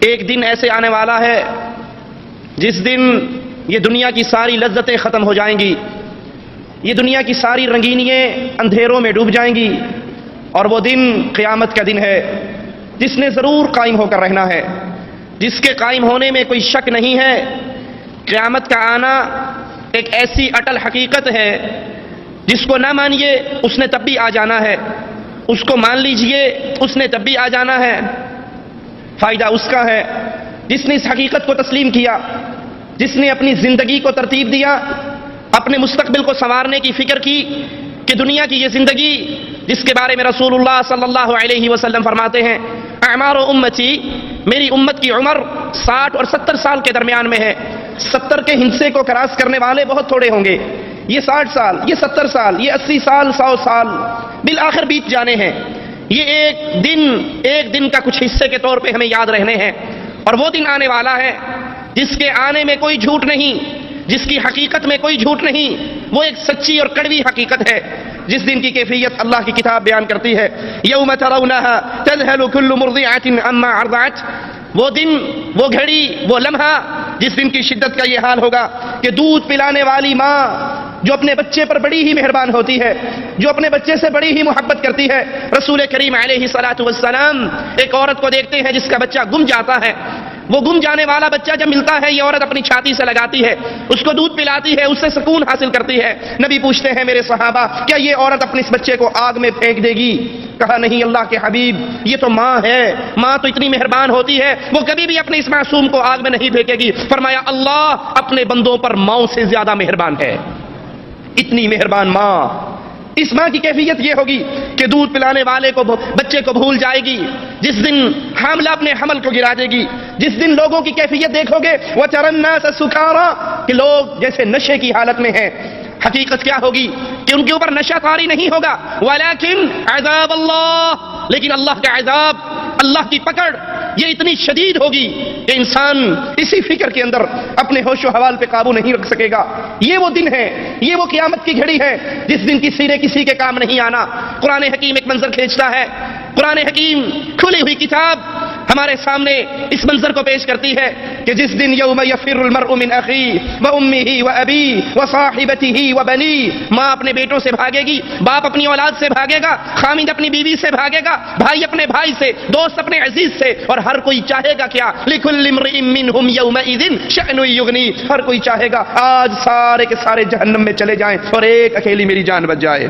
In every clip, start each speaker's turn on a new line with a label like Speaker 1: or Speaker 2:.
Speaker 1: ایک دن ایسے آنے والا ہے جس دن یہ دنیا کی ساری لذتیں ختم ہو جائیں گی، یہ دنیا کی ساری رنگینیاں اندھیروں میں ڈوب جائیں گی، اور وہ دن قیامت کا دن ہے جس نے ضرور قائم ہو کر رہنا ہے، جس کے قائم ہونے میں کوئی شک نہیں ہے۔ قیامت کا آنا ایک ایسی اٹل حقیقت ہے جس کو نہ مانیے اس نے تب بھی آ جانا ہے، اس کو مان لیجئے اس نے تب بھی آ جانا ہے۔ فائدہ اس کا ہے جس نے اس حقیقت کو تسلیم کیا، جس نے اپنی زندگی کو ترتیب دیا، اپنے مستقبل کو سنوارنے کی فکر کی کہ دنیا کی یہ زندگی جس کے بارے میں رسول اللہ صلی اللہ علیہ وسلم فرماتے ہیں اعمار امتی، میری امت کی عمر 60 اور 70 سال کے درمیان میں ہے۔ 70 کے ہندسے کو کراس کرنے والے بہت تھوڑے ہوں گے، یہ 60 سال، یہ 70 سال، یہ 80 سال، 100 سال بالآخر بیت جانے ہیں۔ یہ ایک دن کا کچھ حصے کے طور پہ ہمیں یاد رہنے ہیں، اور وہ دن آنے والا ہے جس کے آنے میں کوئی جھوٹ نہیں، جس کی حقیقت میں کوئی جھوٹ نہیں، وہ ایک سچی اور کڑوی حقیقت ہے۔ جس دن کی کیفیت اللہ کی کتاب بیان کرتی ہے یوم ترونها تذهل كل مرضعة عما ارضعت، وہ دن، وہ گھڑی، وہ لمحہ جس دن کی شدت کا یہ حال ہوگا کہ دودھ پلانے والی ماں جو اپنے بچے پر بڑی ہی مہربان ہوتی ہے، جو اپنے بچے سے بڑی ہی محبت کرتی ہے۔ رسول کریم علیہ الصلوۃ والسلام ایک عورت کو دیکھتے ہیں جس کا بچہ گم جاتا ہے، وہ گم جانے والا بچہ جب ملتا ہے یہ عورت اپنی چھاتی سے لگاتی ہے، اس کو دودھ پلاتی ہے، اس سے سکون حاصل کرتی ہے۔ نبی پوچھتے ہیں میرے صحابہ کیا یہ عورت اپنے اس بچے کو آگ میں پھینک دے گی؟ کہا نہیں اللہ کے حبیب، یہ تو ماں ہے، ماں تو اتنی مہربان ہوتی ہے، وہ کبھی بھی اپنے اس معصوم کو آگ میں نہیں پھینکے گی۔ فرمایا اللہ اپنے بندوں پر ماؤں سے زیادہ مہربان ہے، اتنی مہربان ماں۔ اس ماں کی کیفیت یہ ہوگی کہ دودھ پلانے والے کو، بچے کو بھول جائے گی، جس دن حاملہ اپنے حمل کو گرا دے گی، جس دن لوگوں کی کیفیت دیکھو گے وَتَرَى النَّاسَ سُكَارَىٰ کہ لوگ جیسے نشے کی حالت میں ہیں۔ حقیقت کیا ہوگی کہ ان کے اوپر نشہ طاری نہیں ہوگا، وَلَكِنْ عَذَابَ اللَّهِ، لیکن اللہ کا عذاب، اللہ کی پکڑ یہ اتنی شدید ہوگی کہ انسان اسی فکر کے اندر اپنے ہوش و حوال پہ قابو نہیں رکھ سکے گا۔ یہ وہ دن ہے، یہ وہ قیامت کی گھڑی ہے جس دن کی سیرے کسی کے کام نہیں آنا۔ قرآن حکیم ایک منظر کھینچتا ہے، قرآن حکیم کھلی ہوئی کتاب ہمارے سامنے اس منظر کو پیش کرتی ہے کہ جس دن یوم یفر المرء من اخیہ وامہ وابیہ وصاحبتہ وبنیہ، ماں اپنے بیٹوں سے بھاگے گی، باپ اپنی اولاد سے بھاگے گا، خامد اپنی بیوی سے بھاگے گا، بھائی اپنے بھائی سے، دوست اپنے عزیز سے، اور ہر کوئی چاہے گا کیا؟ لکل امرئ منہم یومئذ شأن یغنی، ہر کوئی چاہے گا آج سارے کے سارے جہنم میں چلے جائیں اور ایک اکیلی میری جان بچ جائے۔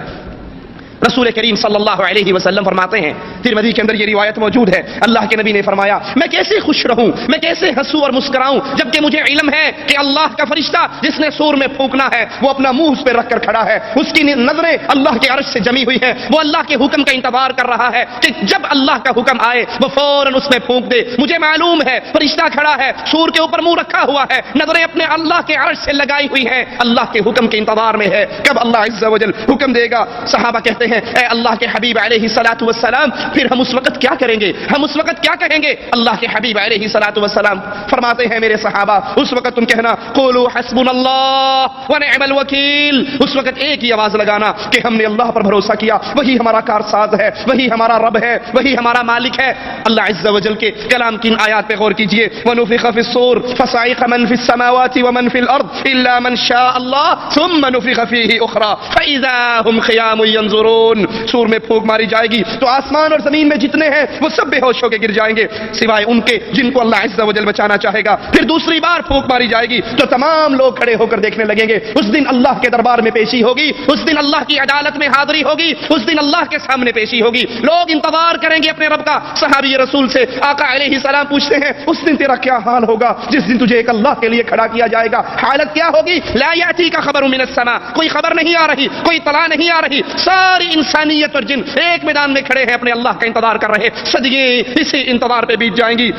Speaker 1: رسول کریم صلی اللہ علیہ وسلم فرماتے ہیں، ترمذی کے اندر یہ روایت موجود ہے، اللہ کے نبی نے فرمایا میں کیسے خوش رہوں، میں کیسے ہنسوں اور مسکراؤں جبکہ مجھے علم ہے کہ اللہ کا فرشتہ جس نے سور میں پھونکنا ہے وہ اپنا منہ اس پہ رکھ کر کھڑا ہے، اس کی نظریں اللہ کے عرش سے جمی ہوئی ہیں، وہ اللہ کے حکم کا انتظار کر رہا ہے کہ جب اللہ کا حکم آئے وہ فوراً اس میں پھونک دے۔ مجھے معلوم ہے فرشتہ کھڑا ہے، سور کے اوپر منہ رکھا ہوا ہے، نظریں اپنے اللہ کے عرش سے لگائی ہوئی ہیں، اللہ کے حکم کے انتظار میں ہے کب اللہ عز و جل حکم دے گا۔ صحابہ کہتے ہیں اے اللہ کے حبیب علیہ الصلوۃ والسلام پھر ہم اس وقت کیا کریں گے، ہم اس وقت کیا کہیں گے؟ اللہ کے حبیب علیہ الصلوۃ والسلام فرماتے ہیں میرے صحابہ اس وقت تم کہنا قولوا حسبنا اللہ ونعم الوکیل، اس وقت ایک ہی آواز لگانا کہ ہم نے اللہ پر بھروسہ کیا، وہی ہمارا کارساز ہے، وہی ہمارا رب ہے، وہی ہمارا مالک ہے۔ اللہ عز و جل کے کلام کی آیات پہ غور کیجئے، ونفخ فی الصور فصعق من فی السماوات ومن فی الارض الا من شاء اللہ ثم نفخ فیہ اخری فاذا هم قیام ینظرون، سور میں پھونک ماری جائے گی تو آسمان اور زمین میں جتنے ہیں وہ سب بے ہوش ہو کے گر جائیں گے سوائے ان کے جن کو اللہ عز و جل بچانا چاہے گا۔ پھر دوسری بار پھونک ماری جائے گی تو تمام لوگ کھڑے ہو کر دیکھنے لگیں گے۔ اس دن اللہ کے دربار میں پیشی ہوگی، اس دن اللہ کی عدالت میں حاضری ہوگی، اس دن اللہ کے سامنے پیشی ہوگی، لوگ انتظار کریں گے اپنے رب کا۔ صحابی رسول سے آقا علیہ السلام پوچھتے ہیں اس دن تیرا کیا حال ہوگا جس دن تجھے ایک اللہ کے لیے کھڑا کیا جائے گا؟ حالت کیا ہوگی؟ لا یاتی کا خبر من السماء، کوئی خبر نہیں آ رہی، کوئی اطلاع نہیں آ رہی، ساری انسانیت اور جن ایک میدان میں کھڑے ہیں اپنے اللہ کا انتظار کر رہے، صدیے اسی انتظار پہ بیت جائیں گی۔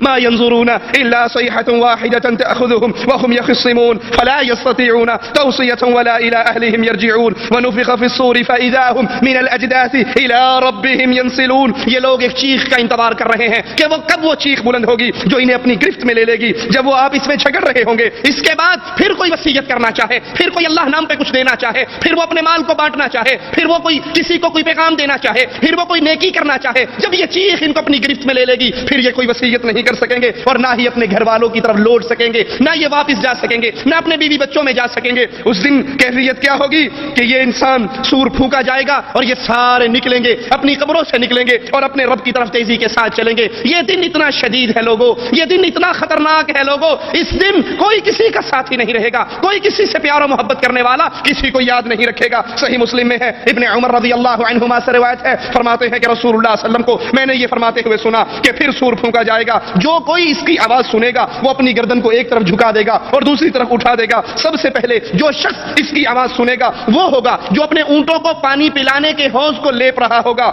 Speaker 1: ما ينظرون الا صيحة واحدة تأخذهم وهم يخصمون فلا يستطيعون توصية ولا الى اهلهم يرجعون ونفخ في الصور فاذا هم من الاجداث الى ربهم ينسلون۔ یہ لوگ ایک چیخ کا انتظار کر رہے ہیں کہ وہ کب وہ چیخ بلند ہوگی جو انہیں اپنی گرفت میں لے لے گی، جب وہ آپس میں جھگڑ رہے ہوں گے۔ اس کے بعد پھر کوئی وصیت کرنا چاہے، پھر کوئی اللہ نام پہ کچھ دینا چاہے، پھر وہ اپنے مال کو بانٹنا چاہے، پھر وہ کوئی کسی کو کوئی پیغام دینا چاہے، پھر وہ کوئی نیکی کرنا چاہے، جب یہ چیخ ان کو اپنی گرفت میں لے لے گی پھر یہ کوئی وصیت نہیں نہیں کر سکیں گے اور نہ ہی اپنے گھر والوں کی طرف لوٹ سکیں گے، نہ یہ واپس جا سکیں گے، نہ اپنے بیوی بچوں میں جا سکیں گے۔ اس دن کیفیت کیا ہوگی کہ یہ انسان سور پھونکا جائے گا اور یہ سارے نکلیں گے، اپنی قبروں سے نکلیں گے اور اپنے رب کی طرف تیزی کے ساتھ چلیں گے۔ یہ دن اتنا شدید ہے لوگوں، یہ دن اتنا خطرناک ہے لوگوں، اس دن کوئی کسی کا ساتھی نہیں رہے گا، کوئی کسی سے پیار و محبت کرنے والا کسی کو یاد نہیں رکھے گا۔ صحیح مسلم میں ہے، ابن عمر رضی اللہ عنہما سے روایت ہے، فرماتے ہیں کہ رسول اللہ صلی اللہ علیہ وسلم کو میں نے یہ فرماتے ہوئے سنا کہ پھر سور پھونکا جائے گا، جو کوئی اس کی آواز سنے گا وہ اپنی گردن کو ایک طرف جھکا دے گا اور دوسری طرف اٹھا دے گا۔ سب سے پہلے جو شخص اس کی آواز سنے گا وہ ہوگا جو اپنے اونٹوں کو پانی پلانے کے حوض کو لیپ رہا ہوگا۔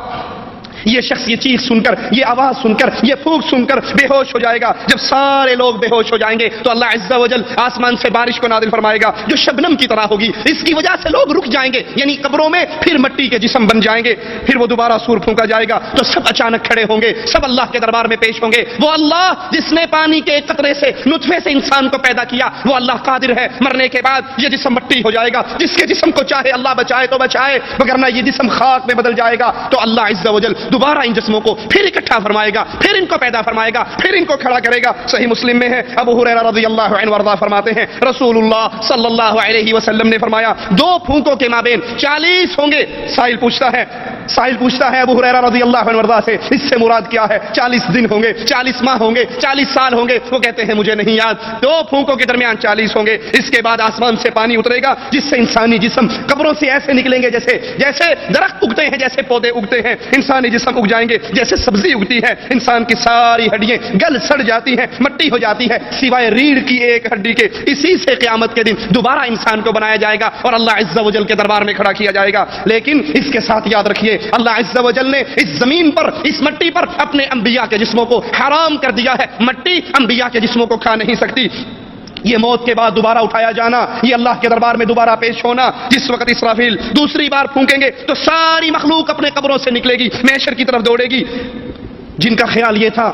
Speaker 1: یہ شخص یہ چیخ سن کر، یہ آواز سن کر، یہ پھونک سن کر بے ہوش ہو جائے گا۔ جب سارے لوگ بے ہوش ہو جائیں گے تو اللہ عز و جل آسمان سے بارش کو نازل فرمائے گا جو شبنم کی طرح ہوگی، اس کی وجہ سے لوگ رک جائیں گے، یعنی قبروں میں پھر مٹی کے جسم بن جائیں گے۔ پھر وہ دوبارہ سور پھونکا جائے گا تو سب اچانک کھڑے ہوں گے، سب اللہ کے دربار میں پیش ہوں گے۔ وہ اللہ جس نے پانی کے ایک قطرے سے، نطفے سے انسان کو پیدا کیا، وہ اللہ قادر ہے مرنے کے بعد یہ جسم مٹی ہو جائے گا۔ جس کے جسم کو چاہے اللہ بچائے تو بچائے، وگرنہ یہ جسم خاک میں بدل جائے گا۔ تو اللہ عز و جل دوبارہ ان جسموں کو پھر اکٹھا فرمائے گا، پھر ان کو پیدا فرمائے گا، پھر ان کو کھڑا کرے گا۔ صحیح مسلم میں ہے، ابو ہریرہ رضی اللہ عنہ وارضہ فرماتے ہیں رسول اللہ صلی اللہ علیہ وسلم نے فرمایا 2 پھونکوں کے مابین 40 ہوں گے۔ سائل پوچھتا ہے ابو ہریرہ رضی اللہ عنہ وارضہ سے اس سے مراد کیا ہے؟ 40 دن ہوں گے، 40 ماہ ہوں گے، 40 سال ہوں گے؟ وہ کہتے ہیں مجھے نہیں یاد۔ 2 پھونکوں کے درمیان 40 ہوں گے۔ اس کے بعد آسمان سے پانی اترے گا جس سے انسانی جسم قبروں سے ایسے نکلیں گے جیسے درخت اگتے ہیں، جیسے پودے اگتے ہیں، انسانی جسم اگ جائیں گے جیسے سبزی اگتی ہے۔ انسان کی ساری ہڈیاں گل سڑ جاتی ہیں، مٹی ہو جاتی ہے سوائے ریڑھ کی ایک ہڈی کے۔ اسی سے قیامت کے دن دوبارہ انسان کو بنایا جائے گا اور اللہ عز و جل کے دربار میں کھڑا کیا جائے گا۔ لیکن اس کے ساتھ یاد رکھیے اللہ عز و جل نے اس زمین پر، اس مٹی پر اپنے انبیاء کے جسموں کو حرام کر دیا ہے۔ مٹی انبیاء کے جسموں کو کھا نہیں سکتی۔ یہ موت کے بعد دوبارہ اٹھایا جانا، یہ اللہ کے دربار میں دوبارہ پیش ہونا، جس وقت اسرافیل دوسری بار پھونکیں گے تو ساری مخلوق اپنے قبروں سے نکلے گی، محشر کی طرف دوڑے گی۔ جن کا خیال یہ تھا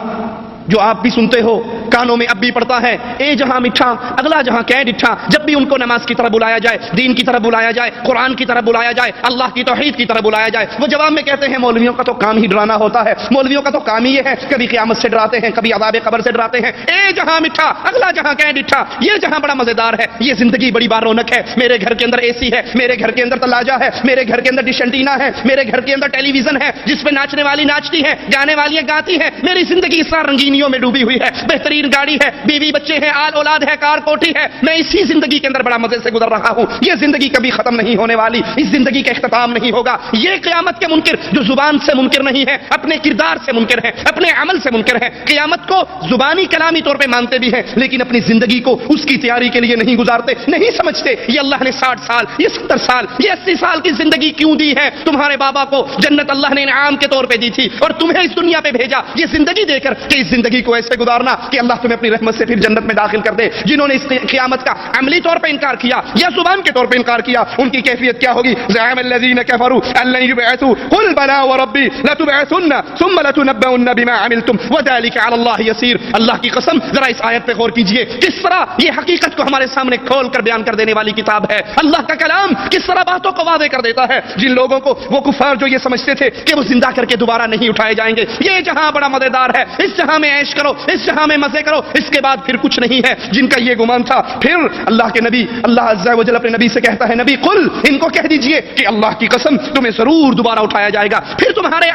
Speaker 1: جو آپ بھی سنتے ہو، کانوں میں اب بھی پڑتا ہے، اے جہاں مٹھا اگلا جہاں کہ ڈٹھا، جب بھی ان کو نماز کی طرف بلایا جائے، دین کی طرف بلایا جائے، قرآن کی طرف بلایا جائے، اللہ کی توحید کی طرف بلایا جائے، وہ جواب میں کہتے ہیں مولویوں کا تو کام ہی ڈرانا ہوتا ہے، مولویوں کا تو کام ہی یہ ہے، کبھی قیامت سے ڈراتے ہیں، کبھی عذاب قبر سے ڈراتے ہیں۔ اے جہاں مٹھا اگلا جہاں کہ ڈٹھا، یہ جہاں بڑا مزیدار ہے، یہ زندگی بڑی بار رونق ہے، میرے گھر کے اندر اے سی ہے، میرے گھر کے اندر تلاجہ ہے، میرے گھر کے اندر ڈش اینٹینا ہے، میرے گھر کے اندر ٹیلی ویژن ہے جس پہ ناچنے والی ناچتی ہے، گانے والیاں گاتی ہیں، میری زندگی اس طرح رنگینیوں میں ڈوبی ہوئی ہے، بہترین گاڑی ہے، بیوی بچے ہیں، آل اولاد ہے، کار کوٹھی ہے، میں اسی زندگی کے اندر بڑا مزے سے گزر رہا ہوں۔ یہ زندگی کبھی ختم نہیں ہونے والی، اس زندگی کا اختتام نہیں ہوگا۔ یہ قیامت کے منکر جو زبان سے منکر نہیں ہے، اپنے کردار سے منکر ہے، اپنے عمل سے منکر ہے، قیامت کو زبانی کلامی طور پہ مانتے بھی ہیں لیکن اپنی زندگی کو اس کی تیاری کے لیے نہیں گزارتے، نہیں سمجھتے یہ اللہ نے 60 سال، یہ 70 سال، یہ 80 سال کی زندگی کیوں دی ہے؟ تمہارے بابا کو جنت اللہ نے انعام کے طور پہ دی تھی اور تمہیں اس دنیا پہ بھیجا یہ زندگی دے کر کہ اس زندگی کو ایسے گزارنا کہ اللہ تمہیں اپنی رحمت سے پھر جنت میں داخل کر دے۔ جنہوں نے اس قیامت کا عملی طور پہ انکار کیا یا زبان کے طور پہ انکار کیا، ان کی کیفیت کیا ہوگی؟ زعم الذین کفروا ان لن یبعثوا قل بلی وربی لتبعثن ثم لتنبؤن بما عملتم وذلک علی اللہ یسیر۔ اللہ کی قسم ذرا اس آیت پہ غور کیجئے، کس طرح یہ حقیقت کو ہمارے سامنے کھول کر بیان کر دینے والی کتاب ہے۔ اللہ کا کلام کس طرح باتوں کو واضح کر دیتا ہے۔ جن لوگوں کو وہ کفار جو یہ سمجھتے تھے کہ وہ زندہ کر کے دوبارہ نہیں اٹھائے جائیں گے، یہ جہاں بڑا مزیدار ہے، اس جہاں میں عیش کرو، اس جہاں میں مزے کرو، اس کے بعد پھر کچھ نہیں ہے، جن کا یہ گمان تھا۔ پھر اللہ کے نبی، اللہ عز و جل اپنے نبی سے کہتا ہے نبی قل، ان کو کہہ دیجئے کہ اللہ کی قسم تمہیں ضرور دوبارہ اٹھایا جائے گا، پھر تمہارے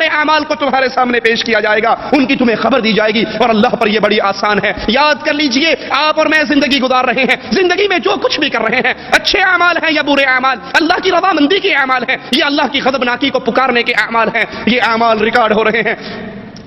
Speaker 1: اعمال کو تمہارے سامنے پیش کیا جائے گا، ان کی تمہیں خبر دی جائے گی اور اللہ پر یہ بڑی آسان ہے۔ یاد کر لیجئے آپ اور میں زندگی گزار رہے ہیں، زندگی میں جو کچھ بھی کر رہے ہیں، اچھے اعمال ہیں یا برے اعمال، اللہ کی رضامندی کے اعمال ہیں یا اللہ کی غضبناکی کو پکارنے کے اعمال ہیں، یہ اعمال ریکارڈ ہو رہے ہیں۔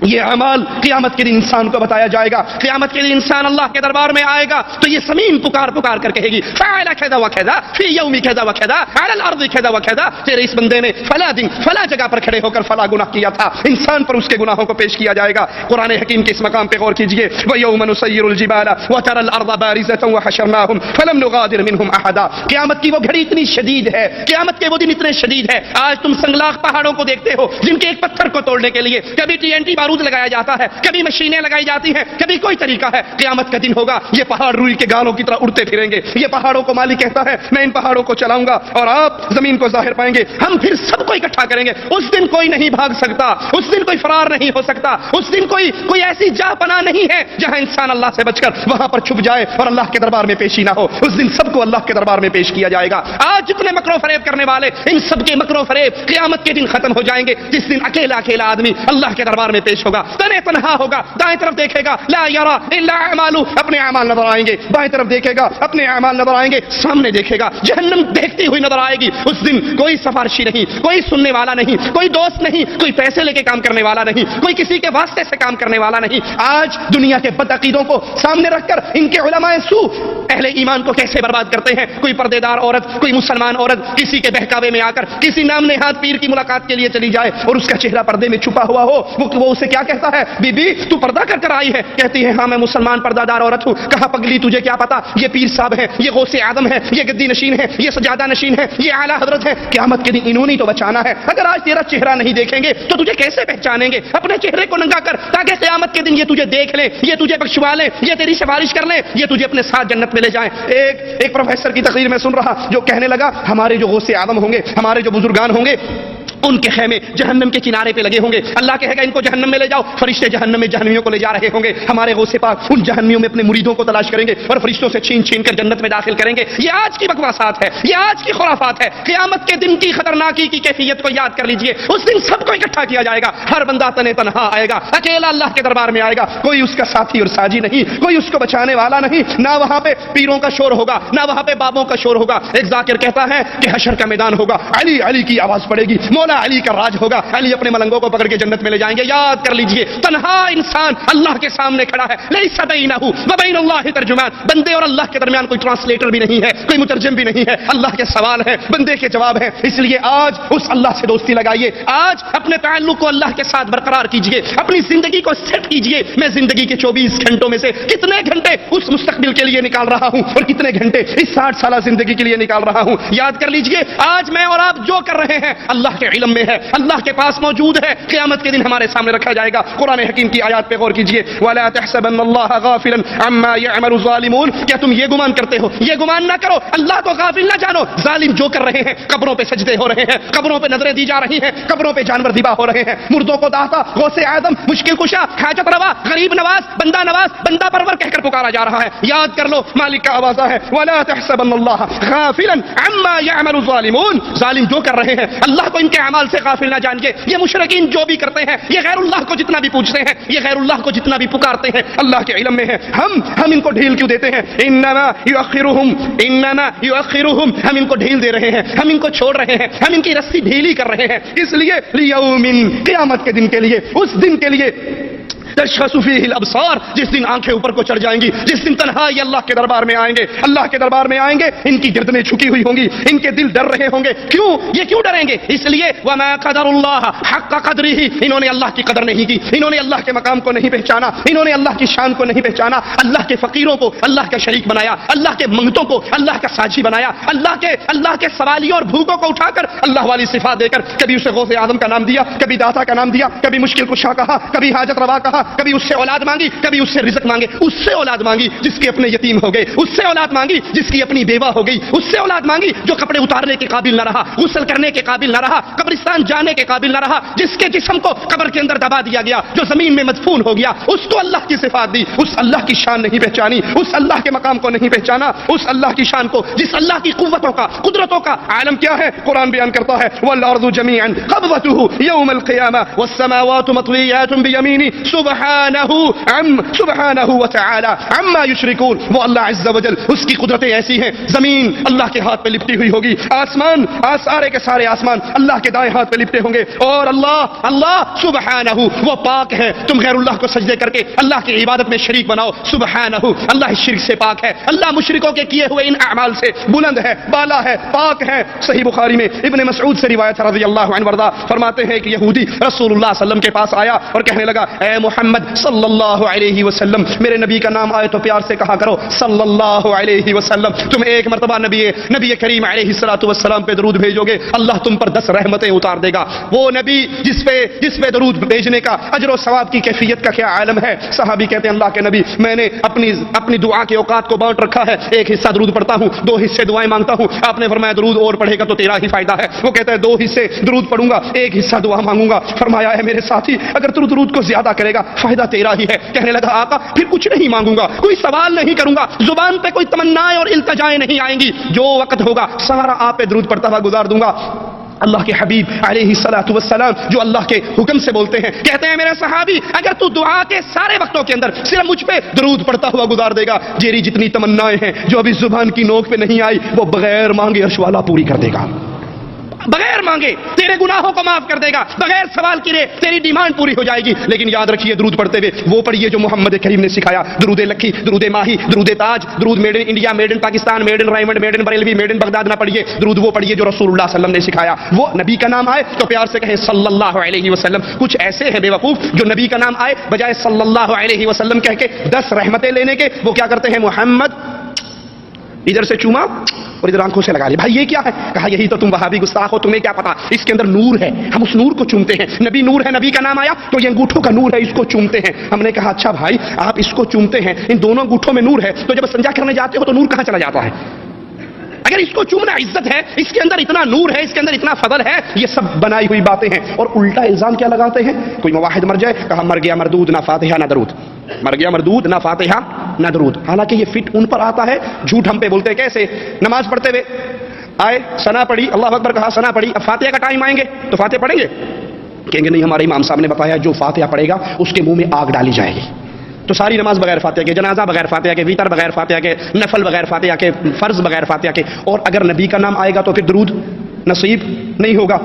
Speaker 1: یہ اعمال قیامت کے دن انسان کو بتایا جائے گا۔ قیامت کے دن انسان اللہ کے دربار میں آئے گا تو یہ زمین پکار پکار کر کہے گی فعل کذا وکذا فی یوم کذا وکذا علی الارض کذا وکذا، تیرے اس بندے نے فلاں دن فلاں جگہ پر کھڑے ہو کر فلاں گناہ کیا تھا۔ انسان پر اس کے گناہوں کو پیش کیا جائے گا۔ قرآن حکیم کے اس مقام پہ غور کیجئے، وَيَوْمَ نُسَيِّرُ الْجِبَالَ وَتَرَى الْأَرْضَ بَارِزَةً وَحَشَرْنَاهُمْ فَلَمْ نُغَادِرْ مِنْهُمْ أَحَدًا۔ قیامت کی وہ گھڑی اتنی شدید ہے، قیامت کے وہ دن اتنے شدید ہے، آج تم سنگلاخ پہاڑوں کو دیکھتے ہو جن کے ایک پتھر کو توڑنے کے لیے کبھی TNT بارود لگایا جاتا ہے، کبھی مشینیں لگائی جاتی ہیں، کبھی کوئی طریقہ ہے. قیامت کا دن ہوگا، یہ پہاڑ روئی کے گالوں کی طرح اڑتے پھریں گے. یہ پہاڑوں کو مالک کہتا ہے میں ان پہاڑوں کو چلاؤں گا اور آپ زمین کو ظاہر پائیں گے. ہم پھر سب کو اکٹھا کریں گے. اس دن کوئی نہیں بھاگ سکتا، اس دن کوئی فرار نہیں ہو سکتا، اس دن کوئی ایسی جا پناہ نہیں ہے جہاں انسان اللہ سے بچ کر وہاں پر چھپ جائے اور اللہ کے دربار میں پیشی نہ ہو. اس دن سب کو اللہ کے دربار میں پیش کیا جائے گا. آج جتنے مکر و فریب کرنے والے، ان سب کے مکر و فریب قیامت کے دن ختم ہو جائیں گے، جس دن اکیلا اکیلا آدمی اللہ کے دربار میں پیش ہوگا، تنے تنہا ہوگا. دائیں طرف دیکھے گا لا یرا الا اعمالہ، اپنے اعمال نظر آئیں گے. بائیں طرف دیکھے گا اپنے اعمال نظر آئیں گے. سامنے دیکھے گا جہنم دیکھتی ہوئی نظر آئے گی. اس دن کوئی سفارشی نہیں، کوئی سننے والا نہیں، کوئی دوست نہیں، کوئی پیسے لے کے کام کرنے والا نہیں، کوئی کسی کے واسطے سے کام کرنے والا نہیں. آج دنیا کے بد عقیدوں کو سامنے رکھ کر ان کے علماء سو اہل ایمان کو کیسے برباد کرتے ہیں. کوئی پردے دار عورت، کوئی مسلمان عورت کسی کے بہکاوے میں آ کر کسی نام نہاد پیر کی ملاقات کے لیے چلی جائے اور اس کا چہرہ پردے میں چھپا ہوا ہو، وہ اسے کیا کہتا ہے؟ بی بی تو پردہ کر کر آئی ہے؟ کہتی ہے ہاں میں مسلمان پردہ دار عورت ہوں. کہا پگلی تجھے کیا پتا یہ پیر صاحب ہے، یہ غوث اعظم ہے، یہ گدی نشین ہے، یہ سجادہ نشین ہے، یہ اعلیٰ حضرت ہے. قیامت کے دن انہوں نے تو بچانا ہے. اگر آج تیرا چہرہ نہیں دیکھیں گے تو تجھے کیسے پہچانیں گے؟ اپنے چہرے کو ننگا کر تاکہ قیامت کے دن یہ تجھے دیکھ لیں، یہ تجھے بخشوا لیں، یہ تیری سفارش کر لیں، یہ تجھے اپنے ساتھ جنت میں لے جائیں. ایک پروفیسر کی تقریر میں سن رہا جو کہنے لگا ہمارے جو غوث اعظم ہوں گے، ہمارے جو بزرگان ہوں گے، ان کے خیمے جہنم کے کنارے پہ لگے ہوں گے. اللہ کہے گا ان کو جہنم میں لے جاؤ. فرشتے جہنم میں جہنمیوں کو لے جا رہے ہوں گے. ہمارے غوث پاک ان جہنمیوں میں اپنے مریدوں کو تلاش کریں گے اور فرشتوں سے چھین چھین کر جنت میں داخل کریں گے. یہ آج کی بکواسات ہے، یہ آج کی خرافات ہے. قیامت کے دن کی خطرناکی کی کیفیت کو یاد کر لیجئے. اس دن سب کو اکٹھا کیا جائے گا. ہر بندہ تنے تنہا آئے گا، اکیلا اللہ کے دربار میں آئے گا. کوئی اس کا ساتھی اور ساجی نہیں، کوئی اس کو بچانے والا نہیں. نہ وہاں پہ پیروں کا شور ہوگا، نہ وہاں پہ بابوں کا شور ہوگا. ایک ذاکر کہتا ہے کہ حشر کا میدان ہوگا، علی علی کی آواز پڑے گی، مولا علی کا راج ہوگا، علی اپنے ملنگوں کو پکڑ کے جنت میں لے جائیں گے. یاد کر لیجئے تنہا انسان اللہ کے سامنے کھڑا ہے. لیس بینہ و بین اللہ ترجمان، بندے اور اللہ کے درمیان کوئی ٹرانسلیٹر بھی نہیں ہے، کوئی مترجم بھی نہیں ہے. اللہ کے سوال ہیں، بندے کے جواب ہیں. اس لیے آج اس اللہ سے دوستی لگائیے. آج اپنے تعلق کو اللہ کے ساتھ برقرار کیجئے، اپنی زندگی کو سیٹ کیجئے. میں زندگی کے 24 گھنٹوں میں سے کتنے گھنٹے اس مستقبل کے لیے نکال رہا ہوں اور کتنے گھنٹے اس 60 سالہ زندگی کے لیے نکال رہا ہوں. یاد کر لیجئے آج میں اور آپ جو کر رہے ہیں اللہ کے علم میں ہے، اللہ کے پاس موجود ہے. قیامت کے دن ہمارے سامنے رکھا جائے گا. قرآن حکیم کی آیات پہ غور کیجئے. وَلَا تَحْسَبَنَّ اللَّهَ غَافِلًا عَمَّا يَعْمَلُ الظَّالِمُونَ، کیا تم یہ گمان کرتے ہو؟ یہ گمان نہ کرو، اللہ کو غافل نہ جانو. ظالم جو کر رہے ہیں، قبروں پہ سجدے ہو رہے ہیں، قبروں پہ نظریں دی جا رہی ہیں، قبروں پہ جانور ذبح ہو رہے ہیں، مردوں کو داتا، غوث اعظم، مشکل کشا، حاجت روا، غریب نواز، بندہ پرور کہہ کر پکارا جا رہا ہے. یاد کر لو مالک کا آواز ہے وَلَا تَحْسَبَنَّ اللَّهَ غَافِلًا عَمَّا يَعْمَلُ الظَّالِمُونَ. ظالم جو کر رہے ہیں اللہ کو ان کے اعمال سے غافل نہ جانیے. یہ مشرکین جو بھی کرتے ہیں، یہ غیر اللہ کو جتنا بھی پوچھتے ہیں، یہ غیر اللہ کو جتنا بھی پکارتے ہیں، اللہ کے علم میں ہے. ہم ان کو ڈھیل کیوں دیتے ہیں؟ انما یؤخرہم، ہم ان کو ڈھیل دے رہے ہیں، ہم ان کو چھوڑ رہے ہیں، ہم ان کی رسی ڈھیلی کر رہے ہیں. اس لیے لیوم، قیامت کے دن کے لیے، اس دن کے لیے تشخص فیہ الابصار، جس دن آنکھیں اوپر کو چڑھ جائیں گی، جس دن تنہائی اللہ کے دربار میں آئیں گے. اللہ کے دربار میں آئیں گے، ان کی گردنیں جھکی ہوئی ہوں گی، ان کے دل ڈر رہے ہوں گے. کیوں؟ یہ کیوں ڈریں گے؟ اس لیے وما قدر اللہ حق قدرہ، انہوں نے اللہ کی قدر نہیں کی، انہوں نے اللہ کے مقام کو نہیں پہچانا، انہوں نے اللہ کی شان کو نہیں پہچانا. اللہ کے فقیروں کو اللہ کا شریک بنایا، اللہ کے منگتوں کو اللہ کا ساجی بنایا، اللہ کے سوالیوں اور بھوکوں کو اٹھا کر اللہ والی صفات دے کر کبھی اسے غوث اعظم کا نام دیا، کبھی داتا کا نام دیا، کبھی مشکل کشا کہا، کبھی حاجت روا کہا، کبھی اس سے اولاد مانگی، کبھی اس سے رزق مانگے. اس سے اولاد مانگی جس کے اپنے یتیم ہو گئے، اس سے اولاد مانگی جس کی اپنی بیوہ ہو گئی، اس سے اولاد مانگی جو کپڑے اتارنے کے قابل نہ رہا، غسل کرنے کے قابل نہ رہا، قبرستان جانے کے قابل نہ رہا، جس کے جسم کو قبر کے اندر دبا دیا گیا، جو زمین میں مدفون ہو گیا. اس کو اللہ کی صفات دی، اس اللہ کی شان نہیں پہچانی، اس اللہ کے مقام کو نہیں پہچانا، اس اللہ کی شان کو، جس اللہ کی قوتوں کا، قدرتوں کا عالم کیا ہے. قرآن بیان کرتا ہے والارض جميعا قبضته يوم القيامة والسماوات مطويات بيمينه سبحانہ وتعالی عما یشرکون. وہ اللہ عز وجل، اس کی قدرتیں ایسی ہیں، زمین اللہ کے ہاتھ پہ لپٹی ہوئی ہوگی، آسمان، سارے کے سارے آسمان اللہ کے دائیں ہاتھ پہ لپٹے ہوں گے. اور اللہ سبحانہ، وہ پاک ہے. تم غیر اللہ کو سجدے کر کے اللہ کی عبادت میں شریک بناؤ. سبحانہ، اللہ اس شرک سے پاک ہے، اللہ مشرکوں کے کیے ہوئے ان اعمال سے بلند ہے، بالا ہے، پاک ہے. صحیح بخاری میں ابن مسعود سے روایت ہے رضی اللہ عنہ وارضا، فرماتے ہیں کہ یہودی رسول اللہ صلی اللہ علیہ وسلم کے پاس آیا اور کہنے لگا اے محمد محمد صلی اللہ علیہ وسلم. میرے نبی کا نام آئے تو پیار سے کہا کرو صلی اللہ علیہ وسلم. تم ایک مرتبہ نبی کریم علیہ الصلوۃ والسلام پہ درود بھیجو گے, اللہ تم پر 10 رحمتیں اتار دے گا. وہ نبی جس پہ درود بھیجنے کا اجر و ثواب کی کیفیت کا کیا عالم ہے. صحابی کہتے ہیں اللہ کے نبی میں نے اپنی دعا کے اوقات کو بانٹ رکھا ہے, ایک حصہ درود پڑھتا ہوں, 2 حصے دعائیں مانگتا ہوں. آپ نے فرمایا درود اور پڑھے گا تو تیرا ہی فائدہ ہے. وہ کہتا ہے 2 حصے درود پڑھوں گا, 1 حصہ دعا مانگوں گا. فرمایا ہے میرے ساتھی اگر تو درود کو زیادہ کرے گا فائدہ تیرا ہی ہے. کہنے لگا آقا پھر کچھ نہیں مانگوں گا, کوئی سوال نہیں کروں گا, زبان پہ کوئی تمنائیں اور التجائیں نہیں آئیں گی, جو وقت ہوگا سارا آپ پہ درود پڑھتا ہوا گزار دوں گا. اللہ کے حبیب علیہ الصلوۃ والسلام جو اللہ کے حکم سے بولتے ہیں کہتے ہیں میرے صحابی اگر تو دعا کے سارے وقتوں کے اندر صرف مجھ پہ درود پڑھتا ہوا گزار دے گا, تیری جتنی تمنائیں ہیں جو ابھی زبان کی نوک پہ نہیں آئی وہ بغیر مانگے عرش والا پوری کر دے گا. بغیر مانگے تیرے گناہوں کو معاف کر دے گا, بغیر سوال کیے تیری ڈیمانڈ پوری ہو جائے گی. لیکن یاد رکھیے درود پڑھتے ہوئے وہ پڑھیے جو محمد کریم نے سکھایا. درود لکھی, درود ماہی, درود تاج, درود made in India, made in Pakistan, made in Raiwind, made in Barelvi, made in Baghdad نہ پڑھیے. درود وہ پڑھیے جو رسول اللہ صلی اللہ علیہ وسلم نے سکھایا. وہ نبی کا نام آئے تو پیار سے کہیں صلی اللہ علیہ وسلم. کچھ ایسے ہیں بے وقوف جو نبی کا نام آئے بجائے صلی اللہ علیہ وسلم کہہ کے 10 رحمتیں لینے کے وہ کیا کرتے ہیں محمد, ادھر سے چوما اور ادھر آنکھوں سے لگا لی. بھائی یہ کیا ہے؟ کہا یہی تو تم وہابی گستاخ ہو, تمہیں کیا پتا, اس کے اندر نور ہے, ہم اس نور کو چومتے ہیں. نبی نور ہے, نبی کا نام آیا تو یہ انگوٹھوں کا نور ہے, اس کو چومتے ہیں. ہم نے کہا اچھا بھائی آپ اس کو چومتے ہیں, ان دونوں انگوٹھوں میں نور ہے, تو جب سنجا کرنے جاتے ہو تو نور کہاں چلا جاتا ہے؟ اگر اس کو چومنا عزت ہے, اس کے اندر اتنا نور ہے, اس کے اندر اتنا فضل ہے, یہ سب بنائی ہوئی باتیں ہیں. اور الٹا الزام کیا لگاتے ہیں, کوئی موحد مر جائے کہا مر گیا مردود, نہ فاتحہ نہ درود, مر گیا مردود, نہ فاتحہ نہ درود. حالانکہ یہ فٹ ان پر آتا ہے, جھوٹ ہم پہ بولتے ہیں. کیسے؟ نماز پڑھتے ہوئے آئے, ثنا پڑھی, اللہ اکبر کہا, ثنا پڑھی, اب فاتحہ کا ٹائم آئیں گے تو فاتحہ پڑھیں گے؟ کہیں گے نہیں, ہمارے امام صاحب نے بتایا جو فاتحہ پڑھے گا اس کے منہ میں آگ ڈالی جائے گی. تو ساری نماز بغیر فاتحہ کے, جنازہ بغیر فاتحہ کے, ویتر بغیر فاتحہ کے, نفل بغیر فاتحہ کے, فرض بغیر فاتحہ کے. اور اگر نبی کا نام آئے گا تو پھر درود نصیب نہیں ہوگا.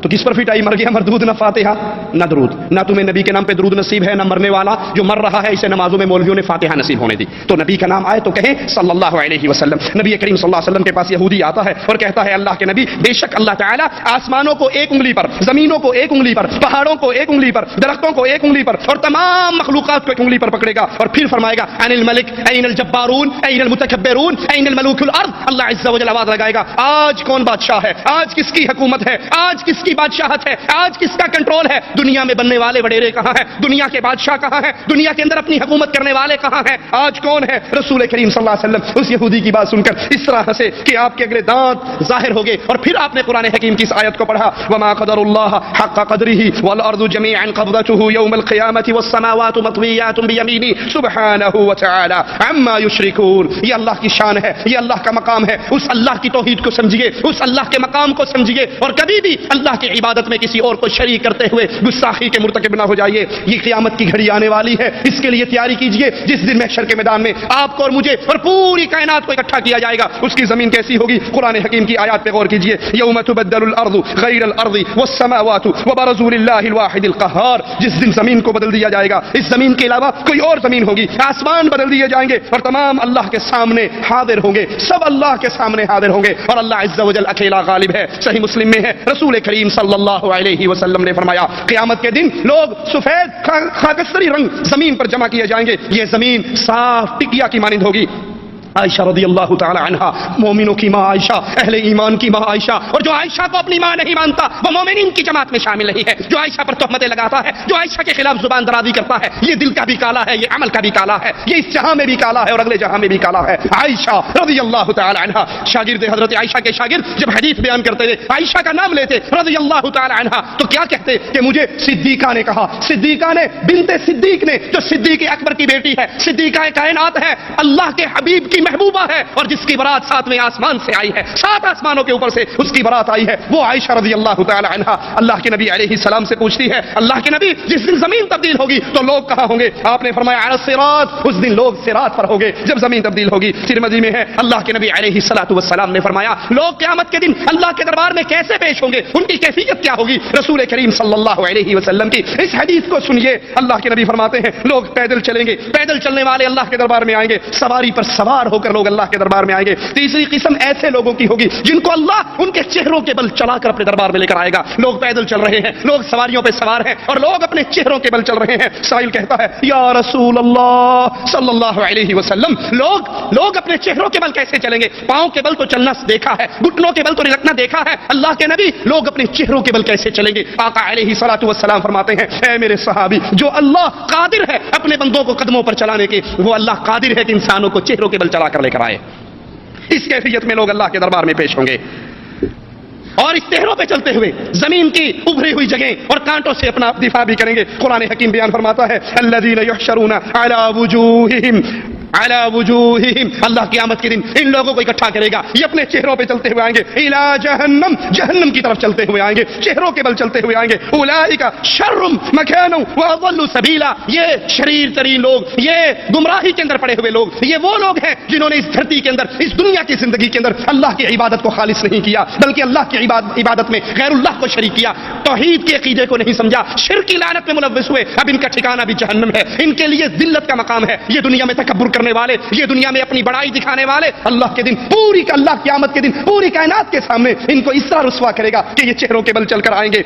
Speaker 1: تو کس پر فٹ آئی, مر گیا مردود, نہ فاتحہ نہ درود. نہ تمہیں نبی کے نام پہ درود نصیب ہے, نہ مرنے والا جو مر رہا ہے اسے نمازوں میں مولویوں نے فاتحہ نصیب ہونے دی. تو نبی کا نام آئے تو کہیں صلی اللہ علیہ وسلم. نبی کریم صلی اللہ علیہ وسلم کے پاس یہودی آتا ہے اور کہتا ہے اللہ کے نبی بے شک اللہ تعالیٰ آسمانوں کو 1 انگلی پر, زمینوں کو 1 انگلی پر, پہاڑوں کو 1 انگلی پر, درختوں کو 1 انگلی پر اور تمام مخلوقات کو 1 انگلی پر پکڑے گا اور پھر فرمائے گا ان الملک این الجبارون این المتکبرون این الملوک الارض. اللہ عز و جل آواز لگائے گا آج کون بادشاہ ہے, آج کس کی حکومت ہے, آج کس کی بادشاہت ہے, آج کس کا کنٹرول ہے, دنیا میں بننے والے وڈیرے کہاں ہیں, دنیا کے بادشاہ کہاں ہیں, دنیا کے اندر اپنی حکومت کرنے والے کہاں ہیں, آج کون ہے؟ رسول کریم صلی اللہ علیہ وسلم اس یہودی کی بات سن کر اس طرح سے کہ آپ کے اگلے دانت ظاہر ہو گئے. اور پھر آپ نے قرآن حکیم کی اس آیت کو پڑھا وما قدر اللہ حق قدره والارض جميعا قبضته يوم القيامة والسماوات مطويات بيمينه سبحانه وتعالى عما يشركون. یہ اللہ کی شان ہے, یہ اللہ کا مقام ہے. اس اللہ کی توحید کو سمجھیے, اس اللہ کے مقام کو سمجھیے اور کبھی بھی اللہ کی عبادت میں کسی اور کو شریک کرتے ہوئے گستاخی کے مرتکب نہ ہو جائیے. یہ قیامت کی گھڑی آنے والی ہے, اس کے لیے تیاری کیجئے. جس دن محشر کے میدان میں آپ کو اور مجھے اور پوری کائنات کو اکٹھا کیا جائے گا, اس کی زمین کیسی ہوگی؟ قرآن حکیم کی آیات پہ غور کیجئے. یوم تبدل الارض غیر الارض والسماوات وبرزوا للہ الواحد القہار. جس دن زمین کو بدل دیا جائے گا, اس زمین کے علاوہ کوئی اور زمین ہوگی, آسمان بدل دیے جائیں گے اور تمام اللہ کے سامنے حاضر ہوں گے, سب اللہ کے سامنے حاضر ہوں گے اور اللہ عز و جل اکیلا غالب ہے. صحیح مسلم میں ہے رسول کریم صلی اللہ علیہ وسلم نے فرمایا قیامت کے دن لوگ سفید خاکستری رنگ زمین پر جمع کیے جائیں گے. یہ زمین صاف ٹکیا کی مانند ہوگی. عائشہ رضی اللہ تعالی عنہا, مومنوں کی ماں عائشہ, اہل ایمان کی ماں عائشہ, اور جو عائشہ کو اپنی ماں نہیں مانتا وہ مومنین کی جماعت میں شامل نہیں ہے. جو عائشہ پر تہمتیں لگاتا ہے, جو عائشہ کے خلاف زبان درازی کرتا ہے, یہ دل کا بھی کالا ہے, یہ عمل کا بھی کالا ہے, یہ اس جہاں میں بھی کالا ہے اور اگلے جہاں میں بھی کالا ہے. عائشہ رضی اللہ تعالی عنہا, شاگرد حضرت عائشہ کے شاگرد جب حدیث بیان کرتے ہوئے عائشہ کا نام لیتے رضی اللہ تعالی عنہا تو کیا کہتے کہ مجھے صدیقہ نے کہا, صدیقہ نے, بنت صدیق نے, جو صدیق اکبر کی بیٹی ہے, صدیقہ کائنات ہے, اللہ کے حبیب کی محبوبہ ہے اور جس کی برات 7ویں آسمان سے آئی ہے, 7 آسمانوں کے اوپر سے اس کی برات آئی ہے, وہ عائشہ رضی اللہ تعالی عنہا اللہ کے نبی علیہ السلام سے پوچھتی ہے اللہ کے نبی جس دن زمین تبدیل ہوگی تو لوگ کہاں ہوں گے؟ آپ نے فرمایا علی الصراط, اس دن لوگ صراط پر ہوں گے جب زمین تبدیل ہوگی. ترمذی میں ہے اللہ کے نبی علیہ السلام نے فرمایا لوگ قیامت کے دن اللہ کے دربار میں کیسے پیش ہوں گے, ان کی کیفیت کیا ہوگی؟ رسول کریم صلی اللہ علیہ وسلم کی اس حدیث کو سنیے. اللہ کے نبی فرماتے ہیں لوگ پیدل چلیں گے, پیدل چلنے والے اللہ کے دربار میں آئیں گے, سواری پر سوار ہو کر لوگ اللہ کے دربار میں آئیں گے۔ تیسری قسم ایسے لوگوں کی ہوگی جن کو اللہ ان کے چہروں کے بل چلا کر اپنے دربار میں لے کر آئے گا۔ لوگ پیدل چل رہے ہیں، لوگ سواریوں پہ سوار ہیں اور لوگ اپنے چہروں کے بل چل رہے ہیں۔ سائل کہتا ہے یا رسول اللہ صلی اللہ علیہ وسلم، لوگ اپنے چہروں کے بل کیسے چلیں گے؟ پاؤں کے بل تو چلنا دیکھا ہے، گھٹنوں کے بل تو لٹکنا دیکھا ہے، اللہ کے نبی لوگ اپنے چہروں کے بل کیسے چلیں گے؟ آقا علیہ الصلوۃ والسلام فرماتے ہیں اے میرے صحابی، جو اللہ قادر ہے اپنے بندوں کو قدموں پر چلانے کے، وہ اللہ قادر ہے کہ انسانوں کو چہروں کے بل چلا کر لے کر آئے۔ اس کیفیت میں لوگ اللہ کے دربار میں پیش ہوں گے اور اس چہروں پہ چلتے ہوئے زمین کی ابھری ہوئی جگہیں اور کانٹوں سے اپنا دفاع بھی کریں گے۔ قرآن حکیم بیان فرماتا ہے الذین یحشرون علی وجوہہم علی وجوہہم، اللہ قیامت کے دن ان لوگوں کو اکٹھا کرے گا، یہ اپنے چہروں پہ چلتے ہوئے آئیں گے، الی جہنم، جہنم کی طرف چلتے ہوئے آئیں گے، چہروں کے بل چلتے ہوئے آئیں گے۔ اولئک شر مکانا واضل سبیلا، یہ شریر ترین لوگ، یہ گمراہی کے اندر پڑے ہوئے لوگ، یہ وہ لوگ ہیں جنہوں نے اس دھرتی کے اندر، اس دنیا کی زندگی کے اندر اللہ کی عبادت کو خالص نہیں کیا، بلکہ اللہ کی عبادت میں غیر اللہ کو شریک کیا، توحید کے عقیدے کو نہیں سمجھا، شرک کی لعنت میں ملوث ہوئے۔ اب ان کا ٹھکانہ بھی جہنم ہے، ان کے لیے ذلت کا مقام ہے۔ یہ دنیا میں تکبر کرنے والے، یہ دنیا میں اپنی بڑائی دکھانے والے، اللہ کے دن اللہ قیامت کے دن پوری کائنات کے سامنے ان کو اس طرح رسوا کرے گا کہ یہ چہروں کے بل چل کر آئیں گے۔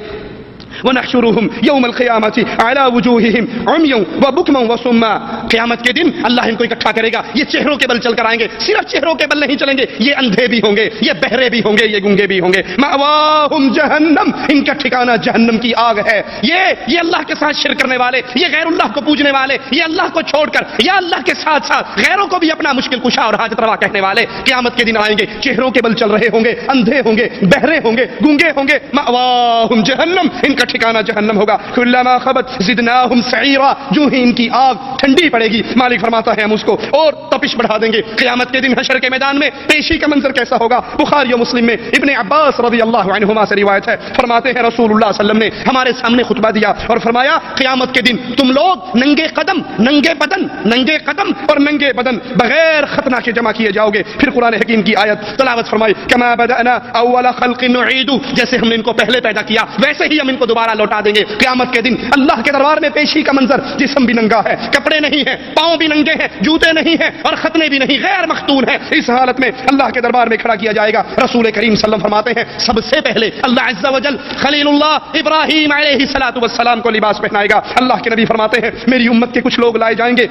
Speaker 1: وَنَحْشُرُهُمْ يَوْمَ الْقِيَامَةِ عَلَى وُجُوهِهِمْ عُمْيًا وَبُكْمًا وَصُمًّا، قیامت کے دن اللہ ان کو اکٹھا کرے گا، یہ چہروں کے بل چل کر آئیں گے، صرف چہروں کے بل نہیں چلیں گے، یہ اندھے بھی ہوں گے، یہ بہرے بھی ہوں گے، یہ گونگے بھی ہوں گے۔ مَأْوَاهُمْ جَهَنَّمْ، ان کا ٹھکانہ جہنم کی آگ ہے۔ یہ اللہ کے ساتھ شرک کرنے والے، یہ غیر اللہ کو پوجنے والے، یہ اللہ کو چھوڑ کر یا اللہ کے ساتھ ساتھ غیروں کو بھی اپنا مشکل کشا اور حاجت روا کہنے والے قیامت کے دن آئیں گے، چہروں کے بل چل رہے ہوں گے، اندھے ہوں گے، بہرے ہوں گے، گونگے ہوں گے۔ مأواہم جہنم، ان کا ٹھکانہ جہنم ہوگا۔ کلما خبت زدناہم سعیرا، جو ہی ان کی آگ ٹھنڈی پڑے گی، مالک فرماتا ہے ہم اس کو اور تپش بڑھا دیں گے۔ قیامت کے دن حشر کے میدان میں پیشی کا منظر کیسا ہوگا؟ بخاری و مسلم میں ابن عباس رضی اللہ عنہما سے روایت ہے، فرماتے ہیں رسول اللہ صلی اللہ علیہ وسلم نے ہمارے سامنے خطبہ دیا اور فرمایا قیامت کے دن تم لوگ ننگے قدم اور ننگے بدن بغیر ختنہ کے جمع کیے جاؤ گے۔ پھر قرآن حکیم کی آیت تلاوت فرمائی کما بدأنا اول خلق نعید، جیسے ہم نے ان کو پہلے پیدا کیا ویسے ہی ہم ان کو دوبارہ لوٹا دیں گے۔ قیامت کے دن اللہ کے دربار میں پیشی کا منظر، جسم بھی ننگا ہے، کپڑے نہیں ہیں، پاؤں بھی ننگے ہیں، جوتے نہیں ہیں اور ختنے بھی نہیں، غیر مختون ہے۔ اس حالت میں اللہ کے دربار میں کھڑا کیا جائے گا۔ رسول کریم صلی اللہ علیہ وسلم فرماتے ہیں سب سے پہلے اللہ عز و جل خلیل اللہ ابراہیم علیہ السلام کو لباس پہنائے گا۔ اللہ کے نبی فرماتے ہیں میری امت کے کچھ لوگ لائے جائیں گے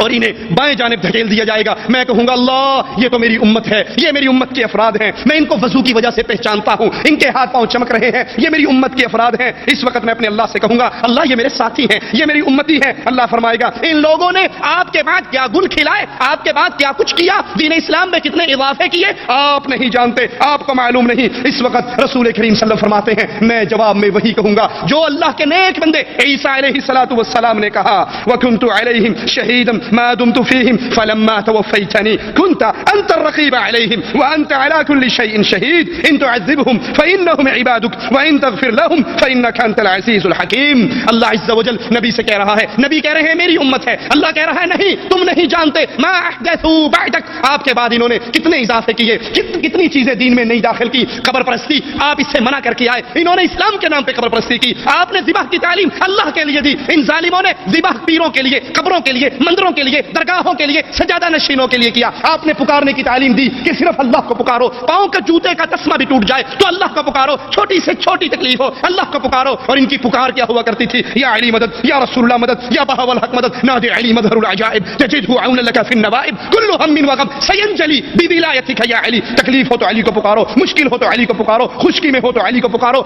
Speaker 1: اور انہیں بائیں جانب دھکیل دیا جائے گا، میں کہوں گا اللہ یہ تو میری امت ہے، یہ میری امت کے افراد ہیں، میں ان کو وضو کی وجہ سے پہچانتا ہوں، ان کے ہاتھ پاؤں چمک رہے ہیں، یہ میری امت کے افراد ہیں۔ اس وقت میں اپنے اللہ سے کہوں گا اللہ یہ میرے ساتھی ہیں، یہ میری امتی ہیں۔ اللہ فرمائے گا ان لوگوں نے آپ کے بعد کیا گل کھلائے، آپ کے بعد کیا کچھ کیا، دین اسلام میں کتنے اضافے کیے آپ نہیں جانتے، آپ کو معلوم نہیں۔ اس وقت رسول کریم صلی اللہ علیہ وسلم فرماتے ہیں میں جواب میں وہی کہوں گا جو اللہ کے نیک بندے عیسیٰ علیہ السلام نے کہا وَكُنْتُ عَلَيْهِمْ شَهِيدًا مَا دُمْتُ فِيهِمْ فَلَمَّا تَوَفَّيْتَنِي كُنْتَ أَنْتَ الرَّقِيبَ عَلَيْهِمْ وَأَنْتَ عَلَى كُلِّ شَيْءٍ شَهِيدٌ إِن تُعَذِّبْهُمْ فَإِنَّهُمْ عِبَادُكَ وَإِن تَغْفِرْ لَهُمْ فَإِنَّكَ أَنْتَ الْعَزِيزُ الْحَكِيمُ۔ اللہ عز و جل نبی سے کہہ رہا ہے، نبی کہہ رہے ہیں میری امت ہے، اللہ کہہ رہا ہے نہیں تم نہیں جانتے ما احدثوا بعدک، آپ کے بعد انہوں نے کتنے اضافے کیے، کتنی چیزیں دین میں نہیں داخل کی۔ قبر پرستی آپ اس سے منع کر کے آئے، انہوں نے اسلام کے نام پہ قبر پرستی کی، آپ نے ذبح کی تعلیم اللہ کے لیے دی، ان ظالموں نے ذبح پیروں کے لیے، قبروں کے لیے، مندروں کے لیے، درگاہوں کے لیے، سجادہ نشینوں کے لیے کیا۔ آپ نے پکارنے کی تعلیم دی کہ صرف اللہ کو پکارو، پاؤں کا جوتے کا تسمہ بھی ٹوٹ جائے تو اللہ کو پکارو، چھوٹی سے چھوٹی تکلیف ہو اللہ کو پکارو۔ اور ان کی پکار کیا ہوا کرتی تھی یا علی مدد، یا رسول اللہ مدد، یا بہاء الحق مدد، نادی علی مظہر العجائب تجدہ عون لک فی النوائب کل ہم وغم سینجلی بولایتک یا علی۔ تکلیف ہو تو علی کو پکارو، مشکل ہو تو علی کو پکارو، خشکی میں ہو تو علی کو پکارو،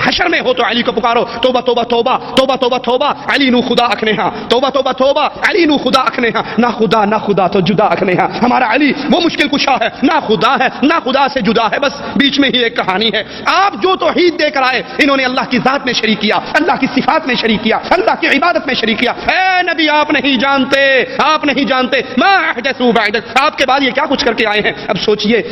Speaker 1: حشر میں ہو تو علی کو پکارو۔ توبہ توبہ توبہ توبہ توبہ توبہ علی نو خدا اکھنے ہاں، توبہ توبہ توبہ علی نو خدا اکھنے ہاں، نہ خدا تو جدا اکھنے ہاں۔ ہمارا علی وہ مشکل کشا ہے، نہ خدا سے جدا ہے، بس بیچ میں ہی ایک کہانی ہے۔ آپ جو توحید دے کر آئے انہوں نے اللہ کی ذات میں شریک کیا، اللہ کی صفات میں شریک کیا، اللہ کی عبادت میں شریک کیا۔ اے نبی آپ نہیں جانتے ما احدثوا بعدک، آپ کے بعد یہ کیا کچھ کر کے آئے ہیں۔ اب سوچئے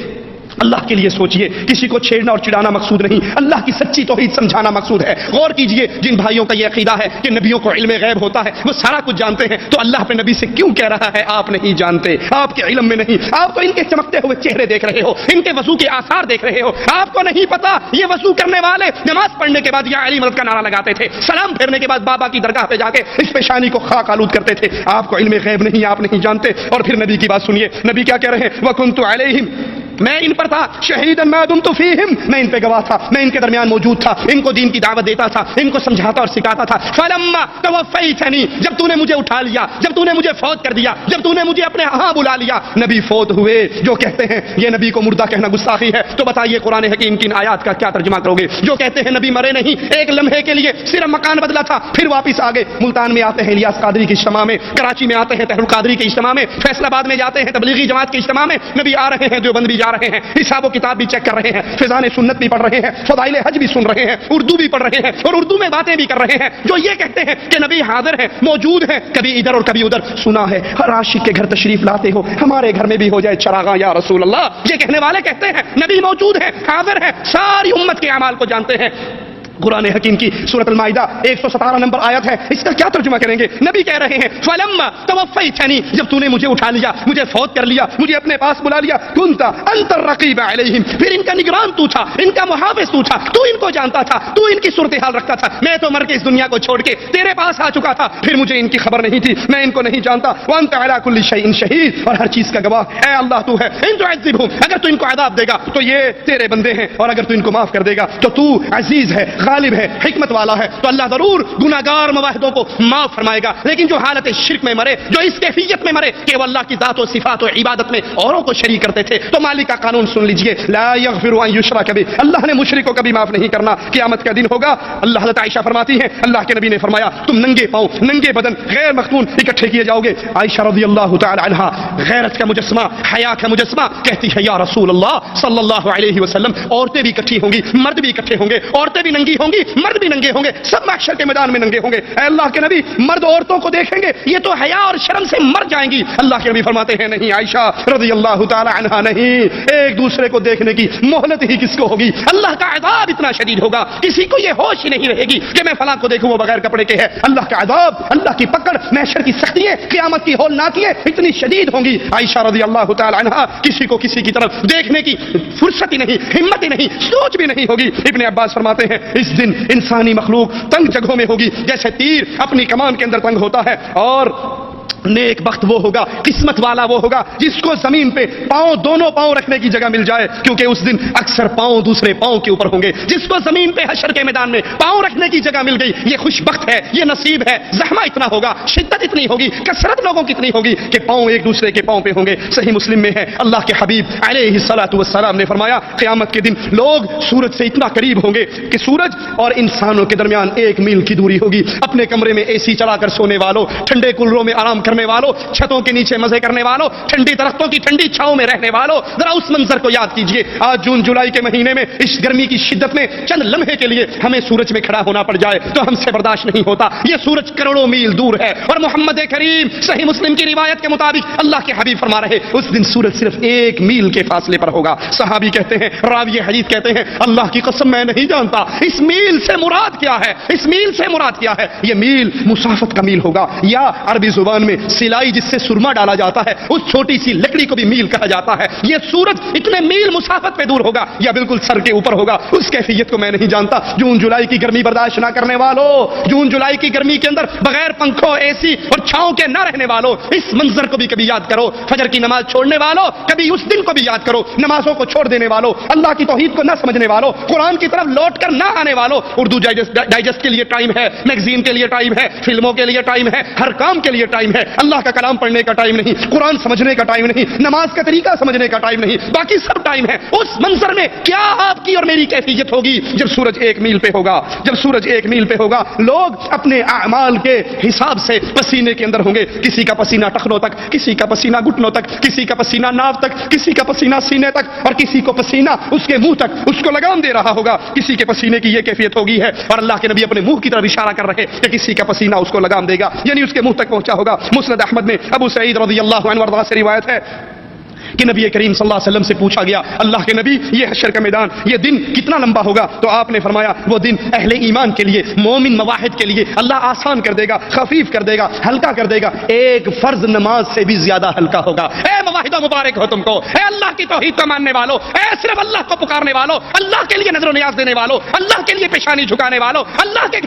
Speaker 1: اللہ کے لیے سوچئے، کسی کو چھیڑنا اور چڑھانا مقصود نہیں، اللہ کی سچی توحید سمجھانا مقصود ہے۔ غور کیجئے، جن بھائیوں کا یہ عقیدہ ہے کہ نبیوں کو علم غیب ہوتا ہے، وہ سارا کچھ جانتے ہیں، تو اللہ اپنے نبی سے کیوں کہہ رہا ہے آپ نہیں جانتے، آپ کے علم میں نہیں؟ آپ تو ان کے چمکتے ہوئے چہرے دیکھ رہے ہو، ان کے وضو کے آثار دیکھ رہے ہو، آپ کو نہیں پتا یہ وضو کرنے والے نماز پڑھنے کے بعد یا علی مدد کا نعرہ لگاتے تھے، سلام پھیرنے کے بعد بابا کی درگاہ پہ جا کے اس پیشانی کو خاک آلود کرتے تھے۔ آپ کو علم غیب نہیں، آپ نہیں جانتے۔ اور پھر نبی کی بات سنیے، نبی کیا کہہ رہے ہیں؟ وَكُنْتُ عَلَيْهِمْ، میں ان پر تھا، شہیداً مَا دُمْتُ فِيهِمْ، میں ان پہ گواہ تھا، میں ان کے درمیان موجود تھا، ان کو دین کی دعوت دیتا تھا، ان کو سمجھاتا اور سکھاتا تھا۔ فَلَمَّا تَوَفَّيْتَنِي، جب تو نے مجھے اٹھا لیا، جب تو نے مجھے فوت کر دیا، جب تو نے مجھے اپنے ہاں بلا لیا، نبی فوت ہوئے۔ جو کہتے ہیں یہ نبی کو مردہ کہنا گستاخی ہے، تو بتائیے قرآن حکیم کی ان آیات کا کیا ترجمہ کرو گے؟ جو کہتے ہیں نبی مرے نہیں، ایک لمحے کے لیے صرف مکان بدلا تھا، پھر واپس آ گئے۔ ملتان میں آتے ہیں الیاس قادری کی اجتماع میں، کراچی میں آتے ہیں طاہر القادری کی اجتماع میں، فیصل آباد میں جاتے ہیں تبلیغی جماعت کی اجتماع میں، نبی آ رہے ہیں، دیوبند بھی جا رہے ہیں، حساب و کتاب بھی چیک کر رہے ہیں، فضان سنت بھی پڑھ رہے ہیں، فضائل حج بھی سن رہے ہیں، اردو بھی پڑھ رہے ہیں اور اردو میں باتیں بھی کر رہے ہیں۔ جو یہ کہتے ہیں کہ نبی حاضر ہیں، موجود ہیں، کبھی ادھر اور کبھی ادھر، سنا ہے ہر عاشق کے گھر تشریف لاتے ہو، ہمارے گھر میں بھی ہو جائے چراغاں یا رسول اللہ۔ یہ کہنے والے کہتے ہیں نبی موجود ہے، حاضر ہے، ساری امت کے اعمال کو جانتے ہیں۔ قرآن حکیم کی سورۃ المائدہ 117 نمبر آیت ہے، اس کا کیا ترجمہ کریں گے؟ نبی کہہ رہے ہیں فَلَمَّا تَوَفَّيْتَنِي، جب تو نے مجھے اٹھا لیا، مجھے فوت کر لیا، مجھے اپنے پاس بلا لیا، كُنْتَ أَنْتَ الرَّقِيبَ عَلَيْهِمْ، پھر ان کا نگران تو تھا، ان کا محافظ تو تھا، تو ان کو جانتا تھا، تو ان کی صورتحال رکھتا تھا۔ میں تو مر کے اس دنیا کو چھوڑ کے تیرے پاس آ چکا تھا، پھر مجھے ان کی خبر نہیں تھی، میں ان کو نہیں جانتا۔ وَأَنْتَ عَلَى كُلِّ شَيْءٍ شَهِيدٌ، اور ہر چیز کا گواہ اے اللہ تو ہے۔ إِن تُعَذِّبْهُمْ، اگر تو ان کو عذاب دے گا تو یہ تیرے بندے ہیں، اور اگر تو ان کو معاف کر دے گا تو تو عزیز ہے، غالب ہے، حکمت والا ہے، تو اللہ ضرور گناہگار مواحدوں کو معاف فرمائے گا۔ لیکن جو حالت شرک میں مرے، جو اس کیفیت میں مرے کہ وہ اللہ کی ذات و صفات و عبادت میں اوروں کو شریک کرتے تھے، تو مالک کا قانون سن لیجئے، لا یغفر ان یشرک بہ، اللہ نے مشرک کو کبھی معاف نہیں کرنا۔ قیامت کا دن ہوگا، اللہ حضرت عائشہ فرماتی ہیں اللہ کے نبی نے فرمایا تم ننگے پاؤں، ننگے بدن، غیر مختون اکٹھے کیے جاؤ گے۔ عائشہ رضی اللہ تعالی عنہا غیرت کا مجسمہ، حیا کا مجسمہ، کہتی ہے یا رسول اللہ صلی اللہ علیہ وسلم، عورتیں بھی اکٹھی ہوں گی، مرد بھی اکٹھے ہوں گے، عورتیں بھی ننگی ہوں گی، مرد بھی ننگے ہوں گے، سب محشر کے میدان میں ننگے ہوں گے۔ اے اللہ کے نبی، مرد عورتوں کو دیکھیں گے، یہ تو حیا اور شرم سے مر جائیں گی۔ اللہ کے نبی فرماتے ہیں نہیں عائشہ رضی اللہ تعالی عنہا، نہیں، ایک دوسرے کو دیکھنے کی مہلت ہی کس کو ہوگی؟ اللہ کا عذاب اتنا شدید ہوگا، کسی کو یہ ہوش ہی نہیں رہے گی کہ میں فلاں کو دیکھوں وہ بغیر کپڑے کے ہے۔ اللہ کا عذاب، اللہ کی پکڑ، محشر کی سختیاں، قیامت کی ہولناکیاں اتنی شدید ہوں گی۔ عائشہ رضی اللہ تعالی عنہا کسی کو کسی کی طرف دیکھنے کی فرصت ہی نہیں، ہمت ہی نہیں، سوچ بھی نہیں ہوگی۔ ابن عباس فرماتے ہیں اس دن انسانی مخلوق تنگ جگہوں میں ہوگی جیسے تیر اپنی کمان کے اندر تنگ ہوتا ہے، اور نیک بخت وہ ہوگا، قسمت والا وہ ہوگا جس کو زمین پہ پاؤں، دونوں پاؤں رکھنے کی جگہ مل جائے، کیونکہ اس دن اکثر پاؤں دوسرے پاؤں کے اوپر ہوں گے۔ جس کو زمین پہ حشر کے میدان میں پاؤں رکھنے کی جگہ مل گئی، یہ خوش بخت ہے، یہ نصیب ہے۔ زحمہ اتنا ہوگا، شدت اتنی ہوگی، کثرت لوگوں کی اتنی ہوگی کہ پاؤں ایک دوسرے کے پاؤں پہ ہوں گے۔ صحیح مسلم میں ہے اللہ کے حبیب علیہ الصلوۃ والسلام نے فرمایا قیامت کے دن لوگ سورج سے اتنا قریب ہوں گے کہ سورج اور انسانوں کے درمیان 1 میل کی دوری ہوگی۔ اپنے کمرے میں اے سی چلا کر سونے والوں، ٹھنڈے کولروں میں آرام کرنے والوں، چھتوں کے نیچے مزے کرنے والوں، ٹھنڈی درختوں کی ٹھنڈی چھاؤں میں رہنے والوں، ذرا اس منظر کو یاد کیجئے۔ آج جون جولائی کے مہینے میں اس گرمی کی شدت میں چند لمحے کے لیے ہمیں سورج میں کھڑا ہونا پڑ جائے تو ہم سے برداشت نہیں ہوتا۔ یہ سورج کروڑوں میل دور ہے، اور محمد کریم صحیح مسلم کی روایت کے مطابق اللہ کے حبیب فرما رہے اس دن سورج صرف 1 میل کے فاصلے پر ہوگا۔ صحابی کہتے ہیں، راوی حدیث کہتے ہیں اللہ کی قسم میں نہیں جانتا اس میل سے مراد کیا ہے، اس میل سے مراد کیا ہے۔ یہ میل مسافت کا میل ہوگا، یا عربی زبان میں سلائی جس سے سرما ڈالا جاتا ہے اس چھوٹی سی لکڑی کو بھی میل کہا جاتا ہے۔ یہ سورج اتنے میل مسافت پہ دور ہوگا یا بالکل سر کے اوپر ہوگا، اس کیفیت کو میں نہیں جانتا۔ جون جولائی کی گرمی برداشت نہ کرنے والوں، جون جولائی کی گرمی کے اندر بغیر پنکھوں، اے سی اور چھاؤں کے نہ رہنے والوں، اس منظر کو بھی کبھی یاد کرو۔ فجر کی نماز چھوڑنے والوں، کبھی اس دن کو بھی یاد کرو۔ نمازوں کو چھوڑ دینے والوں، اللہ کی توحید کو نہ سمجھنے والوں، قرآن کی طرف لوٹ کر نہ آنے والوں، اردو ڈائجسٹ کے لیے ٹائم ہے، میگزین کے لیے ٹائم ہے، فلموں کے لیے ٹائم ہے، ہر کام کے لیے ٹائم ہے۔ اللہ کا کلام پڑھنے کا ٹائم نہیں، قرآن سمجھنے کا ٹائم نہیں، نماز کا طریقہ سمجھنے کا ٹائم نہیں، باقی سب ٹائم ہے۔ اس منظر میں کیا آپ کی اور میری کیفیت ہوگی جب سورج 1 میل پہ ہوگا؟ جب سورج 1 میل پہ ہوگا، لوگ اپنے اعمال کے حساب سے پسینے کے اندر ہوں گے۔ کسی کا پسینہ ٹخنوں تک، کسی کا پسینہ گھٹنوں تک، کسی کا پسینہ ناف تک، کسی کا پسینہ سینے تک، اور کسی کو پسینہ اس کے منہ تک، اس کو لگام دے رہا ہوگا۔ کسی کے پسینے کی یہ کیفیت ہوگی ہے، اور اللہ کے نبی اپنے منہ کی طرف اشارہ کر رہے کہ کسی کا پسینہ اس کو لگام دے گا، یعنی اس کے منہ تک پہنچا ہوگا۔ مسند احمد میں ابو سعید رضی اللہ عنہ وارضاہ سے روایت ہے کہ نبی کریم صلی اللہ علیہ وسلم سے پوچھا گیا اللہ کے نبی یہ حشر کا میدان یہ دن کتنا لمبا ہوگا؟ تو آپ نے فرمایا وہ دن اہل ایمان کے لیے مومن مواحد کے لیے اللہ آسان کر دے گا، خفیف کر دے گا، ہلکا کر دے گا، ایک فرض نماز سے بھی زیادہ ہلکا ہوگا۔ اے مواحدوں مبارک ہو تم کو، اے اللہ کی توحید کو ماننے والوں، اے صرف اللہ کو پکارنے والوں، اللہ کے لیے نظر و نیاز دینے والوں، اللہ کے لیے پیشانی جھکانے والوں، اللہ کے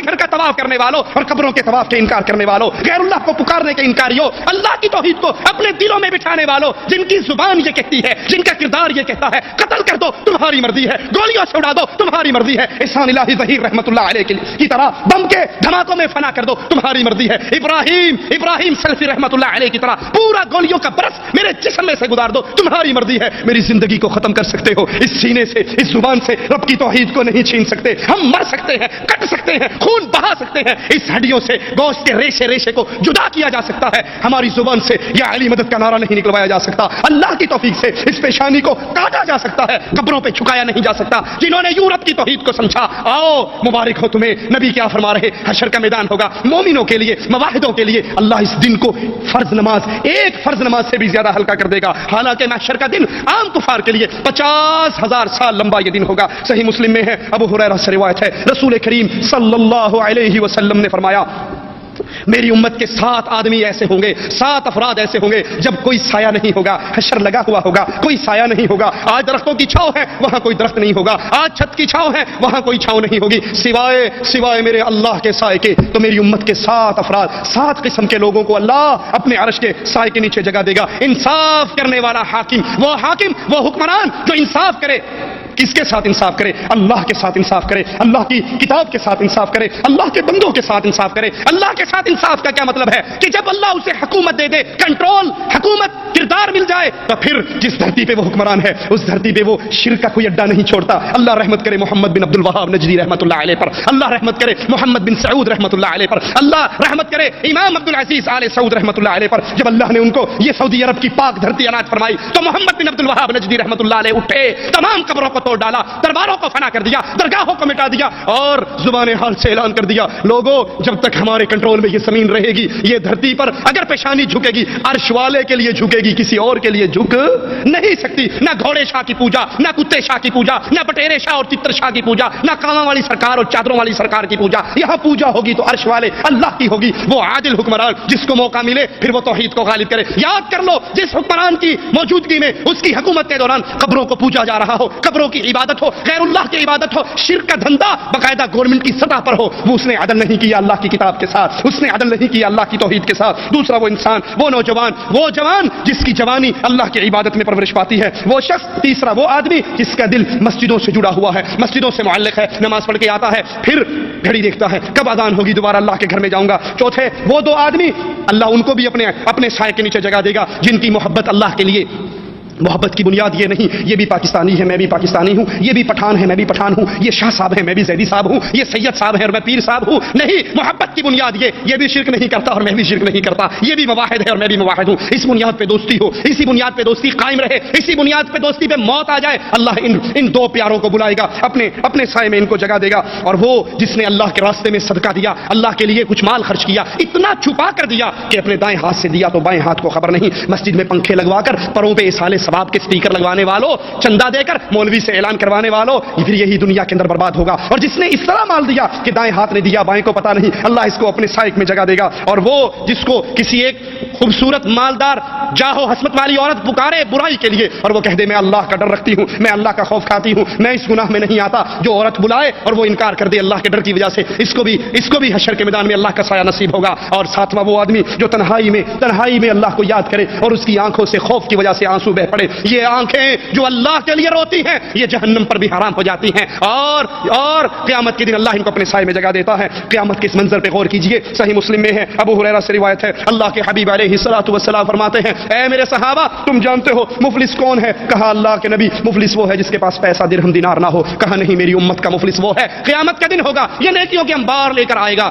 Speaker 1: گھر کا طواف کرنے والوں اور قبروں کے طواف کے انکار کرنے والوں، غیر اللہ کو پکارنے کے انکاریوں، اللہ کی توحید کو اپنے دلوں میں بٹھانے والوں، جن کی زبان یہ کہتی ہے، جن کا کردار یہ کہتا ہے قتل کر دو تمہاری مرضی ہے، گولیوں سے اڑا دو تمہاری مرضی ہے، احسان الہی ظہیر رحمت اللہ علیہ کی طرح بم کے دھماکوں میں فنا کر دو تمہاری مرضی ہے، ابراہیم سلفی رحمت اللہ علیہ کی طرح پورا گولیوں کا برس میرے جسم میں سے گزار دو تمہاری مرضی ہے، میری زندگی کو ختم کر سکتے ہو، اس سینے سے اس زبان سے رب کی توحید کو نہیں چھین سکتے، ہم مر سکتے ہیں، کٹ سکتے ہیں، خون بہا سکتے ہیں، اس ہڈیوں سے گوشت کے ریشے ریشے کو جدا کیا جا سکتا ہے، ہماری زبان سے یا علی مدد کا نعرہ نہیں نکلوایا جا سکتا، اللہ کی توفیق سے اس پیشانی کو کاٹا جا سکتا ہے، قبروں پہ چھکایا نہیں جا سکتا، جنہوں نے یورپ کی توحید کو سمجھا آؤ مبارک ہو تمہیں، نبی کیا فرما رہے، حشر کا میدان ہوگا مومنوں کے لیے مواحدوں کے لیے، اللہ اس دن کو فرض نماز ایک فرض نماز سے بھی زیادہ ہلکا کر دے گا، حالانکہ محشر کا دن عام کفار کے لیے 50,000 سال لمبا یہ دن ہوگا، صحیح مسلم میں ہے، ابو ہریرہ سے روایت ہے، رسول کریم صلی اللہ علیہ وسلم نے فرمایا میری امت کے 7 آدمی ایسے ہوں گے، 7 افراد ایسے ہوں گے جب کوئی سایہ نہیں ہوگا، حشر لگا ہوا ہوگا، کوئی سایہ نہیں ہوگا، آج درختوں کی چھاؤں ہے وہاں کوئی درخت نہیں ہوگا، آج چھت کی چھاؤں ہے وہاں کوئی چھاؤں نہیں ہوگی سوائے میرے اللہ کے سائے کے، تو میری امت کے 7 افراد 7 قسم کے لوگوں کو اللہ اپنے عرش کے سائے کے نیچے جگہ دے گا، انصاف کرنے والا حاکم، وہ حکمران جو انصاف کرے، کس کے ساتھ انصاف کرے؟ اللہ کے ساتھ انصاف کرے، اللہ کی کتاب کے ساتھ انصاف کرے، اللہ کے بندوں کے ساتھ انصاف کرے۔ اللہ کے ساتھ انصاف کا کیا مطلب ہے؟ کہ جب اللہ اسے حکومت دے دے، کنٹرول، حکومت، کردار مل جائے، تو پھر جس دھرتی پہ وہ حکمران ہے اس دھرتی پہ وہ شرک کا کوئی اڈا نہیں چھوڑتا۔ اللہ رحمت کرے محمد بن عبد الوہاب نجدی رحمت اللہ علیہ پر، اللہ رحمت کرے محمد بن سعود رحمت اللہ علیہ پر، اللہ رحمت کرے امام عبد العزیز آل سعود رحمت اللہ علیہ پر۔ جب اللہ نے ان کو یہ سعودی عرب کی پاک دھرتی عنایت فرمائی تو محمد بن عبد الوہاب نجدی رحمت اللہ علیہ اٹھے، تمام قبروں کو توڑ ڈالا، درباروں کو فنا کر دیا، درگاہوں کو مٹا دیا اور زبان حال سے اعلان کر دیا، لوگوں جب تک ہمارے کنٹرول میں یہ زمین رہے گی، یہ دھرتی پر اگر پیشانی جھکے گی عرش والے کے لیے جھکے گی، کسی اور کے لیے جھک نہیں سکتی۔ نہ گھوڑے شاہ کی پوجا، نہ کتے شاہ کی پوجا، نہ بٹیرے شاہ اور تتر شاہ کی پوجا، نہ کاواں والی سرکار اور چادروں والی سرکار کی پوجا، یہاں پوجا ہوگی تو عرش والے اللہ کی ہوگی، وہ عادل حکمران جس کو موقع ملے پھر وہ توحید کو غالب کرے۔ یاد کر لو جس حکمران کی موجودگی میں اس کی حکومت کے دوران قبروں کو پوجا جا رہا ہو، قبروں کی عبادت ہو، غیر اللہ کی عبادت ہو، شرک کا دھندا باقاعدہ گورنمنٹ کی سطح پر ہو، وہ اس نے عدل نہیں کیا اللہ کی کتاب کے ساتھ، اس نے عدل نہیں کیا اللہ کی توحید کے ساتھ۔ دوسرا وہ انسان، وہ نوجوان، وہ جوان جس کی جوانی اللہ کی عبادت میں پرورش پاتی ہے، وہ شخص۔ تیسرا وہ آدمی جس کا دل مسجدوں سے جڑا ہوا ہے، مسجدوں سے معلق ہے، نماز پڑھ کے آتا ہے پھر گھڑی دیکھتا ہے کب اذان ہوگی، دوبارہ اللہ کے گھر میں جاؤں گا۔ چوتھے وہ 2 آدمی اللہ ان کو بھی اپنے سائے کے نیچے جگہ دے گا جن کی محبت اللہ کے لیے، محبت کی بنیاد یہ نہیں یہ بھی پاکستانی ہے میں بھی پاکستانی ہوں، یہ بھی پٹھان ہے میں بھی پٹھان ہوں، یہ شاہ صاحب ہے میں بھی زیدی صاحب ہوں، یہ سید صاحب ہے اور میں پیر صاحب ہوں، نہیں، محبت کی بنیاد یہ بھی شرک نہیں کرتا اور میں بھی شرک نہیں کرتا، یہ بھی مواحد ہے اور میں بھی مواحد ہوں، اس بنیاد پہ دوستی ہو، اسی بنیاد پہ دوستی قائم رہے، اسی بنیاد پہ دوستی پہ موت آ جائے، اللہ ان 2 پیاروں کو بلائے گا، اپنے سائے میں ان کو جگہ دے گا۔ اور وہ جس نے اللہ کے راستے میں صدقہ دیا، اللہ کے لیے کچھ مال خرچ کیا، اتنا چھپا کر دیا کہ اپنے دائیں ہاتھ سے دیا تو بائیں ہاتھ کو خبر نہیں، مسجد میں پنکھے لگوا کر پروں پہ اصالے ثواب کے سٹیکر لگوانے والوں، چندہ دے کر مولوی سے اعلان کروانے والوں، پھر یہی دنیا کے اندر برباد ہوگا۔ اور جس نے اس طرح مال دیا کہ دائیں ہاتھ نے دیا بائیں کو پتا نہیں، اللہ اس کو اپنے سائے میں جگہ دے گا۔ اور وہ جس کو کسی ایک خوبصورت مالدار جاہو حسمت والی عورت پکارے برائی کے لیے اور وہ کہہ دے میں اللہ کا ڈر رکھتی ہوں، میں اللہ کا خوف کھاتی ہوں، میں اس گناہ میں نہیں آتا، جو عورت بلائے اور وہ انکار کر دے اللہ کے ڈر کی وجہ سے، اس کو بھی حشر کے میدان میں اللہ کا سایہ نصیب ہوگا۔ اور 7واں وہ آدمی جو تنہائی میں اللہ کو یاد کرے اور اس کی آنکھوں سے خوف کی وجہ سے آنسو بہ پڑے، یہ آنکھیں جو اللہ کے لیے روتی ہیں یہ جہنم پر بھی حرام ہو جاتی ہیں۔ اور قیامت کے دن اللہ ان کو اپنے سائے میں جگہ دیتا ہے۔ قیامت کے اس منظر پہ غور کیجئے، صحیح مسلم میں ہے، ابو ہریرہ سے روایت ہے، اللہ کے حبیب علیہ الصلوۃ والسلام فرماتے ہیں، اے میرے صحابہ تم جانتے ہو مفلس کون ہے؟ کہا اللہ کے نبی مفلس وہ ہے جس کے پاس پیسہ درہم دینار نہ ہو۔ کہا نہیں، میری امت کا مفلس وہ ہے، قیامت کا دن ہوگا، یہ نیکیوں کے انبار لے کر آئے گا،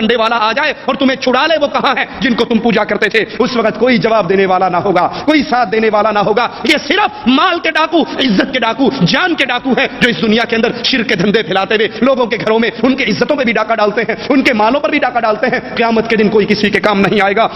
Speaker 1: جھنڈے والا آ جائے اور تمہیں چھڑا لے، وہ کہاں ہے جن کو تم پوجا کرتے تھے؟ اس وقت کوئی جواب دینے والا نہ ہوگا، کوئی ساتھ دینے والا نہ ہوگا۔ یہ صرف مال کے ڈاکو، عزت کے ڈاکو، جان کے ڈاکو ہیں جو اس دنیا کے اندر شرک کے دھندے پھیلاتے ہوئے لوگوں کے گھروں میں ان کی عزتوں پہ بھی ڈاکہ ڈالتے ہیں، ان کے مالوں پر بھی ڈاکہ ڈالتے ہیں۔ قیامت کے دن کوئی کسی کے کام نہیں آئے گا۔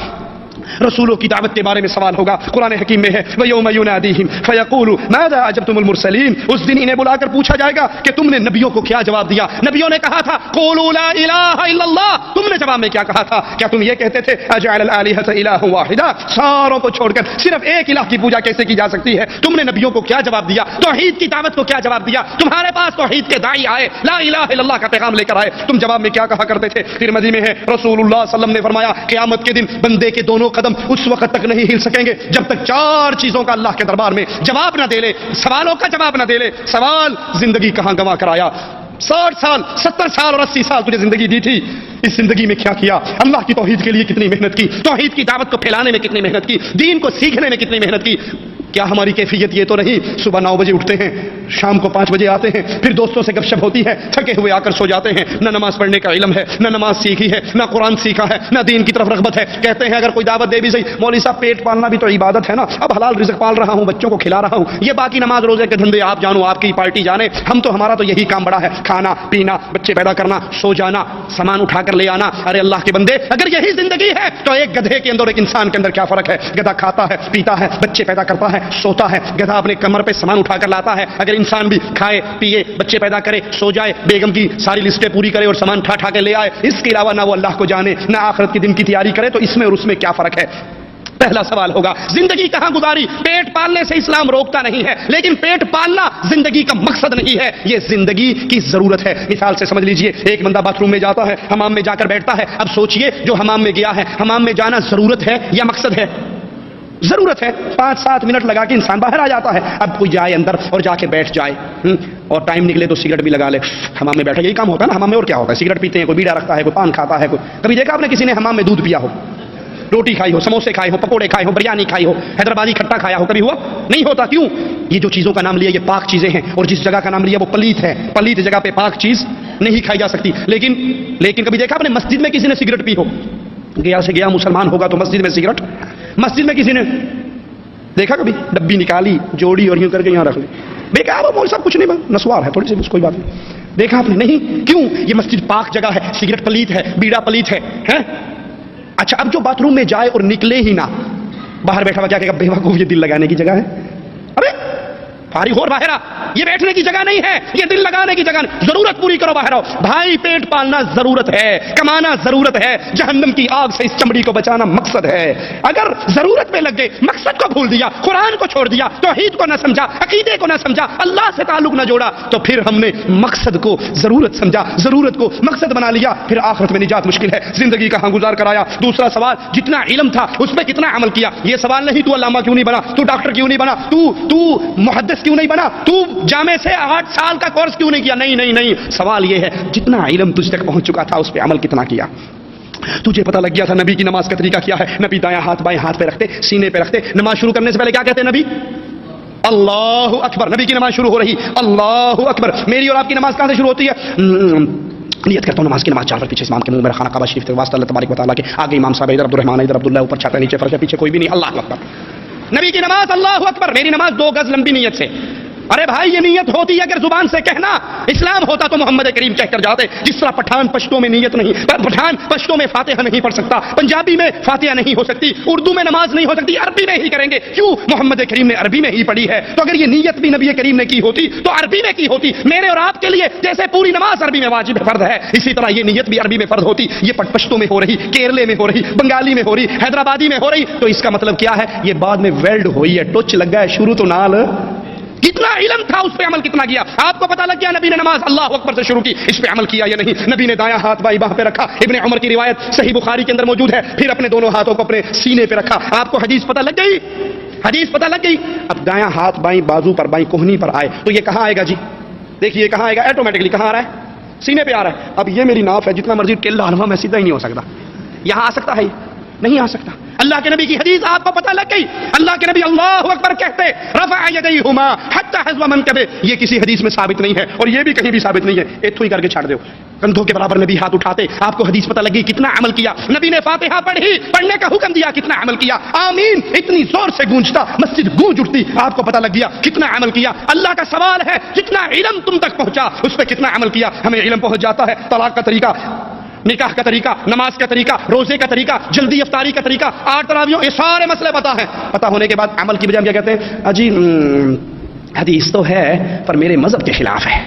Speaker 1: رسولوں کی دعوت کے بارے میں سوال ہوگا، قرآن حکیم میں ہے وَيَوْمَ يُنَادِيهِمْ فَيَقُولُ مَاذَا أَجَبْتُمُ الْمُرْسَلِينَ۔ اس دن انہیں بلا کر پوچھا جائے گا کہ تم نے نبیوں کو کیا جواب دیا؟ نبیوں نے کہا تھا قولوا لا الہ الا اللہ، تم نے جواب میں کیا کہا تھا؟ کیا تم یہ کہتے تھے اجعل الآلہۃ الہ واحدہ، ساروں کو چھوڑ کر صرف ایک الہ کی پوجا کیسے کی جا سکتی ہے؟ تم نے نبیوں کو کیا جواب دیا؟ توحید کی دعوت کو کیا جواب دیا؟ تمہارے پاس توحید کے داعی آئے، لا الہ الا اللہ کا پیغام لے کر آئے، تم جواب میں کیا کہا کرتے تھے؟ پھر مدی میں ہے رسول اللہ صلی اللہ علیہ وسلم نے فرمایا قیامت کے دن بندے کے دونوں قدم اس وقت تک نہیں ہل سکیں گے جب تک چار چیزوں کا اللہ کے دربار میں جواب نہ دے لے، سوالوں کا جواب نہ دے لے۔ سوال زندگی کہاں گنوا کر آیا؟ 60 سال 70 سال اور 80 سال تجھے زندگی دی تھی، اس زندگی میں کیا کیا؟ اللہ کی توحید کے لیے کتنی محنت کی؟ توحید کی دعوت کو پھیلانے میں کتنی محنت کی؟ دین کو سیکھنے میں کتنی محنت کی؟ کیا ہماری کیفیت یہ تو نہیں صبح 9 بجے اٹھتے ہیں، شام کو 5 بجے آتے ہیں، پھر دوستوں سے گپ شپ ہوتی ہے، تھکے ہوئے آ کر سو جاتے ہیں، نہ نماز پڑھنے کا علم ہے، نہ نماز سیکھی ہے، نہ قرآن سیکھا ہے، نہ دین کی طرف رغبت ہے۔ کہتے ہیں اگر کوئی دعوت دے بھی صحیح، مولوی صاحب پیٹ پالنا بھی تو عبادت ہے نا، اب حلال رزق پال رہا ہوں، بچوں کو کھلا رہا ہوں، یہ باقی نماز روزے کے دھندے آپ جانو، آپ کی پارٹی جانے، ہم تو ہمارا تو یہی کام بڑا ہے، کھانا پینا، بچے پیدا کرنا، سو جانا، سامان اٹھا کر لے آنا۔ ارے اللہ کے بندے، اگر یہی زندگی ہے تو ایک گدھے کے اندر اور ایک انسان کے اندر کیا فرق ہے؟ گدھا کھاتا ہے، پیتا ہے، بچے پیدا کرتا ہے، سوتا ہے، گدھا اپنے کمر پہ سامان اٹھا کر لاتا ہے۔ اگر انسان بھی کھائے پیے، بچے پیدا کرے، سو جائے، بیگم کی ساری لسٹیں پوری کرے اور سامان اٹھا کے لے آئے، اس کے علاوہ نہ وہ اللہ کو جانے نہ آخرت کے دن کی تیاری کرے، تو اس میں اور اس میں کیا فرق ہے؟ پہلا سوال ہوگا زندگی کہاں گزاری؟ پیٹ پالنے سے اسلام روکتا نہیں ہے، لیکن پیٹ پالنا زندگی کا مقصد نہیں ہے، یہ زندگی کی ضرورت ہے۔ مثال سے سمجھ لیجئے، ایک بندہ باتھ روم میں جاتا ہے، حمام میں جا کر بیٹھتا ہے، اب سوچئے جو حمام میں گیا ہے، حمام میں جانا ضرورت ہے یا مقصد ہے؟ ضرورت ہے۔ 5-7 منٹ لگا کے انسان باہر آ جاتا ہے، اب کوئی جائے اندر اور جا کے بیٹھ جائے اور ٹائم نکلے تو سگریٹ بھی لگا لے، حمام میں بیٹھا، یہی کام ہوتا ہے نا حمام میں، اور کیا ہوتا ہے؟ سگریٹ پیتے ہیں، کوئی بیڑا رکھتا ہے، کوئی پان کھاتا ہے، کوئی کبھی دیکھا آپ نے کسی نے حمام میں دودھ پیا ہو، روٹی کھائی ہو، سموسے کھائے ہو، پکوڑے کھائے ہو، بریانی کھائی ہو، حیدرآبادی کھٹا کھایا ہو، کبھی ہوا؟ نہیں ہوتا۔ کیوں؟ یہ جو چیزوں کا نام لیا یہ پاک چیزیں ہیں، اور جس جگہ کا نام لیا وہ پلیت ہے، پلیت جگہ پہ پاک چیز نہیں کھائی جا سکتی۔ لیکن کبھی دیکھا آپ نے مسجد میں کسی نے سگریٹ پی ہو؟ گیا سے گیا مسلمان ہوگا تو مسجد میں سگریٹ، مسجد میں کسی نے دیکھا کبھی؟ ڈبی نکالی، جوڑی اور یوں کر کے یہاں رکھ لی، دیکھا آپ مول صاحب کچھ نہیں، نسوار ہے تھوڑی سی، کوئی بات نہیں، دیکھا آپ نے؟ نہیں۔ کیوں؟ یہ مسجد پاک جگہ ہے، سگریٹ پلیت ہے، بیڑا پلیت ہے۔ اچھا اب جو باتھ روم میں جائے اور نکلے ہی نہ، باہر بیٹھا ہوا کیا کہے گا؟ بے وقوف، یہ دل لگانے کی جگہ ہے۔ ارے فارغ ہو باہر آ، یہ بیٹھنے کی جگہ نہیں ہے، یہ دل لگانے کی جگہ نہیں، ضرورت پوری کرو، باہر آؤ بھائی۔ پیٹ پالنا ضرورت ہے، کمانا ضرورت ہے، جہنم کی آگ سے اس چمڑی کو بچانا مقصد ہے۔ اگر ضرورت پہ لگ گئے، مقصد کو بھول دیا، قرآن کو چھوڑ دیا، توحید کو نہ سمجھا، عقیدے کو نہ سمجھا، اللہ سے تعلق نہ جوڑا، تو پھر ہم نے مقصد کو ضرورت سمجھا، ضرورت کو مقصد بنا لیا، پھر آخرت میں نجات مشکل ہے۔ زندگی کہاں گزار کر آیا؟ دوسرا سوال جتنا علم تھا اس پہ کتنا عمل کیا؟ یہ سوال نہیں تو علامہ کیوں نہیں بنا، تو ڈاکٹر کیوں نہیں بنا، تو محدث کیوں نہیں بنا، تو جامع سے 8 سال کا کورس کیوں نہیں کیا؟ نہیں، سوال یہ ہے جتنا علم تجھ تک پہنچ چکا تھا اس پہ عمل کتنا کیا؟ تجھے پتہ لگ گیا تھا نبی کی نماز کا طریقہ کیا ہے؟ نبی دایاں ہاتھ بائیں ہاتھ پہ رکھتے، سینے پہ رکھتے، نماز شروع کرنے سے پہلے کیا کہتے ہیں نبی؟ اللہ اکبر۔ نبی کی نماز شروع ہو رہی، اللہ اکبر۔ میری اور آپ کی نماز کہاں سے شروع ہوتی ہے؟ نیت کرتا ہوں نماز کی، نماز 4 پیچھے امام کے منہ میں خانہ کعبہ شریف کے واسطہ اللہ تبارک و تعالیٰ کے آگے امام صاحب ادھر عبدالرحمان ادھر عبداللہ، اوپر چھاتا نیچے فرش، پیچھے کوئی بھی نہیں، اللہ اکبر۔ نبی کی نماز اللہ اکبر، میری نماز 2 گز لمبی نیت سے۔ ارے بھائی یہ نیت ہوتی ہے اگر زبان سے کہنا، اسلام ہوتا تو محمد کریم کہہ کر جاتے۔ جس طرح پٹھان پشتوں میں نیت نہیں، پٹھان پشتوں میں فاتحہ نہیں پڑھ سکتا، پنجابی میں فاتحہ نہیں ہو سکتی، اردو میں نماز نہیں ہو سکتی، عربی میں ہی کریں گے۔ کیوں؟ محمد کریم نے عربی میں ہی پڑھی ہے، تو اگر یہ نیت بھی نبی کریم نے کی ہوتی تو عربی میں کی ہوتی۔ میرے اور آپ کے لیے جیسے پوری نماز عربی میں واجب فرض ہے، اسی طرح یہ نیت بھی عربی میں فرض ہوتی۔ یہ پشتوں میں ہو رہی، کیرلے میں ہو رہی، بنگالی میں ہو رہی، حیدرآبادی میں ہو رہی، تو اس کا مطلب کیا ہے؟ یہ بعد میں ویلڈ ہوئی ہے، ٹچ لگ گیا ہے، شروع تو نال کتنا علم تھا اس پہ عمل کتنا کیا؟ آپ کو پتہ لگ گیا نبی نے نماز اللہ اکبر سے شروع کی، اس پہ عمل کیا یا نہیں؟ نبی نے دایاں ہاتھ بائیں باہ پہ رکھا، ابن عمر کی روایت صحیح بخاری کے اندر موجود ہے، پھر اپنے دونوں ہاتھوں کو اپنے سینے پہ رکھا۔ آپ کو حدیث پتہ لگ گئی؟ حدیث پتہ لگ گئی؟ اب دایاں ہاتھ بائیں بازو پر، بائیں کوہنی پر آئے تو یہ کہاں آئے گا جی؟ دیکھیے کہاں آئے گا، آٹومیٹکلی کہاں آ رہا ہے؟ سینے پہ آ رہا ہے۔ اب یہ میری ناف ہے، جتنا مرضی ٹل ڈالوا میں سیدھا ہی نہیں ہو سکتا، یہاں آ سکتا ہے نہیں آ سکتا. اللہ کے نبی کی حدیث آپ کو پتہ لگ گئی. اللہ کے نبی اللہ اکبر کہتے رفع یدیہما حتی حذو منکبہ. یہ کسی حدیث میں ثابت نہیں ہے اور یہ بھی کہیں بھی ثابت نہیں ہے. ایتھو ہی کر کے چھاڑ دو. کندھوں کے برابر نبی ہاتھ اٹھاتے. آپ کو حدیث پتہ لگی کتنا عمل کیا. نبی نے فاتحہ پڑھی, پڑھنے کا حکم دیا, کتنا عمل کیا. آمین اتنی زور سے گونجتا مسجد گونج اٹھتی. آپ کو پتہ لگ گیا کتنا عمل کیا. اللہ کا سوال ہے جتنا علم تم تک پہنچا اس پہ کتنا عمل کیا. ہمیں علم پہنچ جاتا ہے طلاق کا طریقہ, نکاح کا طریقہ, نماز کا طریقہ, روزے کا طریقہ, جلدی افطاری کا طریقہ, 8 تراویحوں, یہ سارے مسئلے پتہ ہیں. پتہ ہونے کے بعد عمل کی بجائے ہم کیا کہتے ہیں؟ اجی حدیث تو ہے پر میرے مذہب کے خلاف ہے.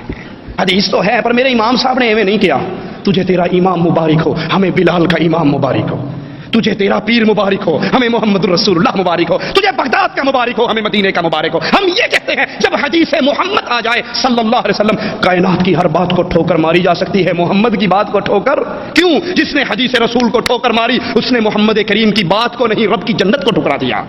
Speaker 1: حدیث تو ہے پر میرے امام صاحب نے ایویں نہیں کیا. تجھے تیرا امام مبارک ہو, ہمیں بلال کا امام مبارک ہو. تجھے تیرا پیر مبارک ہو, ہمیں محمد الرسول اللہ مبارک ہو. تجھے بغداد کا مبارک ہو, ہمیں مدینے کا مبارک ہو. ہم یہ کہتے ہیں جب حدیث محمد آ جائے صلی اللہ علیہ وسلم, کائنات کی ہر بات کو ٹھوکر ماری جا سکتی ہے, محمد کی بات کو ٹھوکر کیوں؟ جس نے حدیث رسول کو ٹھوکر ماری اس نے محمد کریم کی بات کو نہیں, رب کی جنت کو ٹھکرا دیا.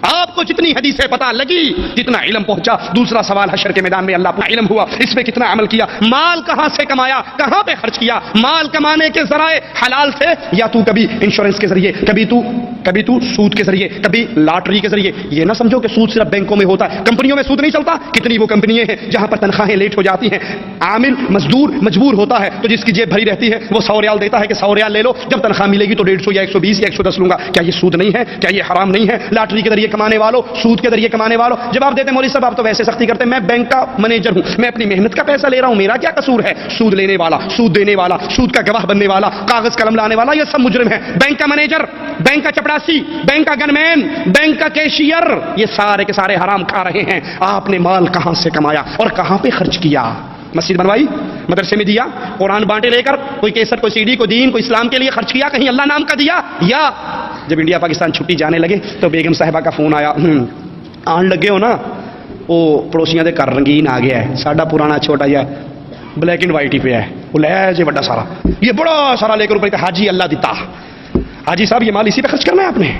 Speaker 1: آپ کو جتنی حدیثیں پتہ لگی جتنا علم پہنچا. دوسرا سوال حشر کے میدان میں اللہ اپنا علم ہوا, اس پہ کتنا عمل کیا. مال کہاں سے کمایا, کہاں پہ خرچ کیا. مال کمانے کے ذرائع حلال تھے یا تو کبھی انشورنس کے ذریعے, کبھی تو سود کے ذریعے, کبھی لاٹری کے ذریعے. یہ نہ سمجھو کہ سود صرف بینکوں میں ہوتا ہے, کمپنیوں میں سود نہیں چلتا. کتنی وہ کمپنیاں ہیں جہاں پر تنخواہیں لیٹ ہو جاتی ہیں, عامل مزدور مجبور ہوتا ہے تو جس کی جیب بھری رہتی ہے وہ 100 ریال دیتا ہے کہ 100 ریال لے لو, جب تنخواہ ملے گی تو 150 یا 120 یا 110 لوں گا. کیا یہ سود نہیں ہے؟ کیا یہ حرام نہیں ہے؟ لاٹری کے ذریعے کمانے والوں, سود کے ذریعے کمانے والوں. جواب دیتے مولوی صاحب آپ تو ویسے سختی کرتے ہیں, میں بینک کا مینیجر ہوں, میں اپنی محنت کا پیسہ لے رہا ہوں, میرا کیا قصور ہے. سود لینے والا, سود دینے والا, سود کا گواہ بننے والا, کاغذ قلم لانے والا, یہ سب مجرم ہے. بینک کا مینیجر, بینک کا چپڑاسی, بینک کا گن مین, بینک کا کیشیئر, یہ سارے کے سارے حرام کھا رہے ہیں. آپ نے مال کہاں سے کمایا اور کہاں پہ خرچ کیا؟ مسجد بنوائی, مدرسے میں دیا, قرآن بانٹے لے کر, کوئی کیسٹ, کوئی CD, کوئی دین, کوئی اسلام کے لیے خرچ کیا, کہیں اللہ نام کا دیا. یا جب انڈیا پاکستان چھٹی جانے لگے تو بیگم صاحبہ کا فون آیا, آن لگے ہو نا وہ پڑوسیاں دے کر رنگین آ گیا ہے, ساڈا پرانا چھوٹا جا بلیک اینڈ وائٹ ہی پہ ہے, وہ لے جی بڑا سارا, یہ بڑا سارا لے کر اوپر حاجی اللہ دیتا. حاجی صاحب یہ مال اسی پہ خرچ کرنا ہے آپ نے.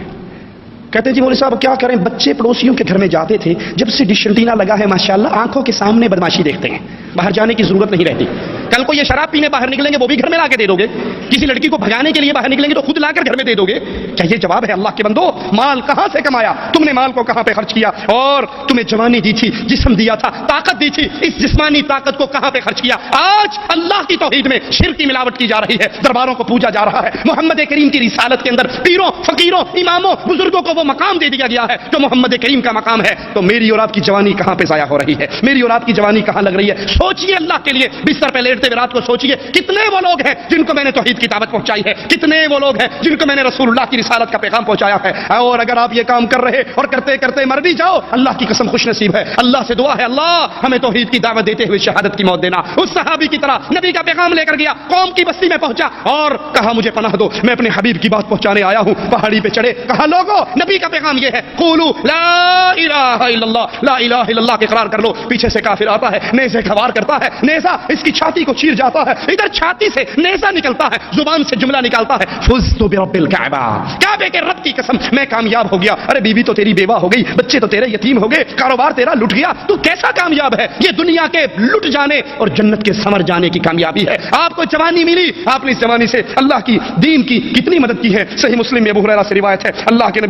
Speaker 1: کہتے ہیں جی مولوی صاحب کیا کریں, بچے پڑوسیوں کے گھر میں جاتے تھے, جب سے ڈش اینٹینا لگا ہے ماشاءاللہ آنکھوں کے سامنے بدماشی دیکھتے ہیں, باہر جانے کی ضرورت نہیں رہتی. کل کو یہ شراب پینے باہر نکلیں گے وہ بھی گھر میں لا کے دے دو گے, کسی لڑکی کو بھگانے کے لیے باہر نکلیں گے تو خود لا کر گھر میں دے دو گے. کیا یہ جواب ہے اللہ کے بندو؟ مال کہاں سے کمایا تم نے, مال کو کہاں پہ خرچ کیا؟ اور تمہیں جوانی دی تھی, جسم دیا تھا, طاقت دی تھی, اس جسمانی طاقت کو کہاں پہ خرچ کیا؟ آج اللہ کی توحید میں شرک کی ملاوٹ کی جا رہی ہے, درباروں کو پوجا جا رہا ہے. محمد کریم کی رسالت کے اندر پیروں, فقیروں, اماموں, بزرگوں کو وہ مقام دے دیا گیا ہے جو محمد کریم کا مقام ہے. تو میری اور آپ کی جوانی کہاں پہ ضائع ہو رہی ہے, میری اور آپ کی جوانی کہاں لگ رہی ہے؟ سوچئے اللہ کے لیے, بستر پہ لیٹتے ہوئے رات کو سوچئے کتنے وہ لوگ ہیں جن کو میں نے توحید کی دعوت پہنچائی ہے, کتنے وہ لوگ ہیں جن کو میں نے رسول اللہ کی رسالت کا پیغام پہنچایا ہے. اور اگر آپ یہ کام کر رہے اور کرتے کرتے مر بھی جاؤ, اللہ کی قسم خوش نصیب ہے. اللہ سے دعا ہے اللہ ہمیں توحید کی دعوت دیتے ہوئے شہادت کی موت دینا. اس صحابی کی طرح نبی کا پیغام لے کر گیا, قوم کی بستی میں پہنچا اور کہا مجھے پناہ دو, میں اپنے حبیب کی بات پہنچانے آیا ہوں. پہاڑی پہ چڑھے, کہا لوگوں نبی کا پیغام یہ ہے, قولوا لا الہ الا اللہ, لا الہ الا اللہ کے اقرار کر لو. پیچھے سے کافر آتا ہے, نیزے کا وار کرتا ہے, نیزا اس کی چھاتی کو چیر جاتا ہے, ادھر چھاتی سے نیزا نکلتا ہے, زبان سے جملہ نکالتا ہے, فزت برب الکعبہ, کعبے کے رب کی قسم میں کامیاب ہو گیا. ارے بیوی تو تیری بیوہ ہو گئی, بچے تو تیرے یتیم ہو گئے, کاروبار تیرا لٹ گیا, تو کیسا کامیاب ہے؟ یہ دنیا کے لٹ جانے اور جنت کے ثمر جانے کی کامیابی ہے. آپ کو جوانی ملی, آپ نے اس جوانی سے اللہ کی دین کی کتنی مدد کی ہے. صحیح مسلم میں ابو ہریرہ سے روایت ہے, اللہ کے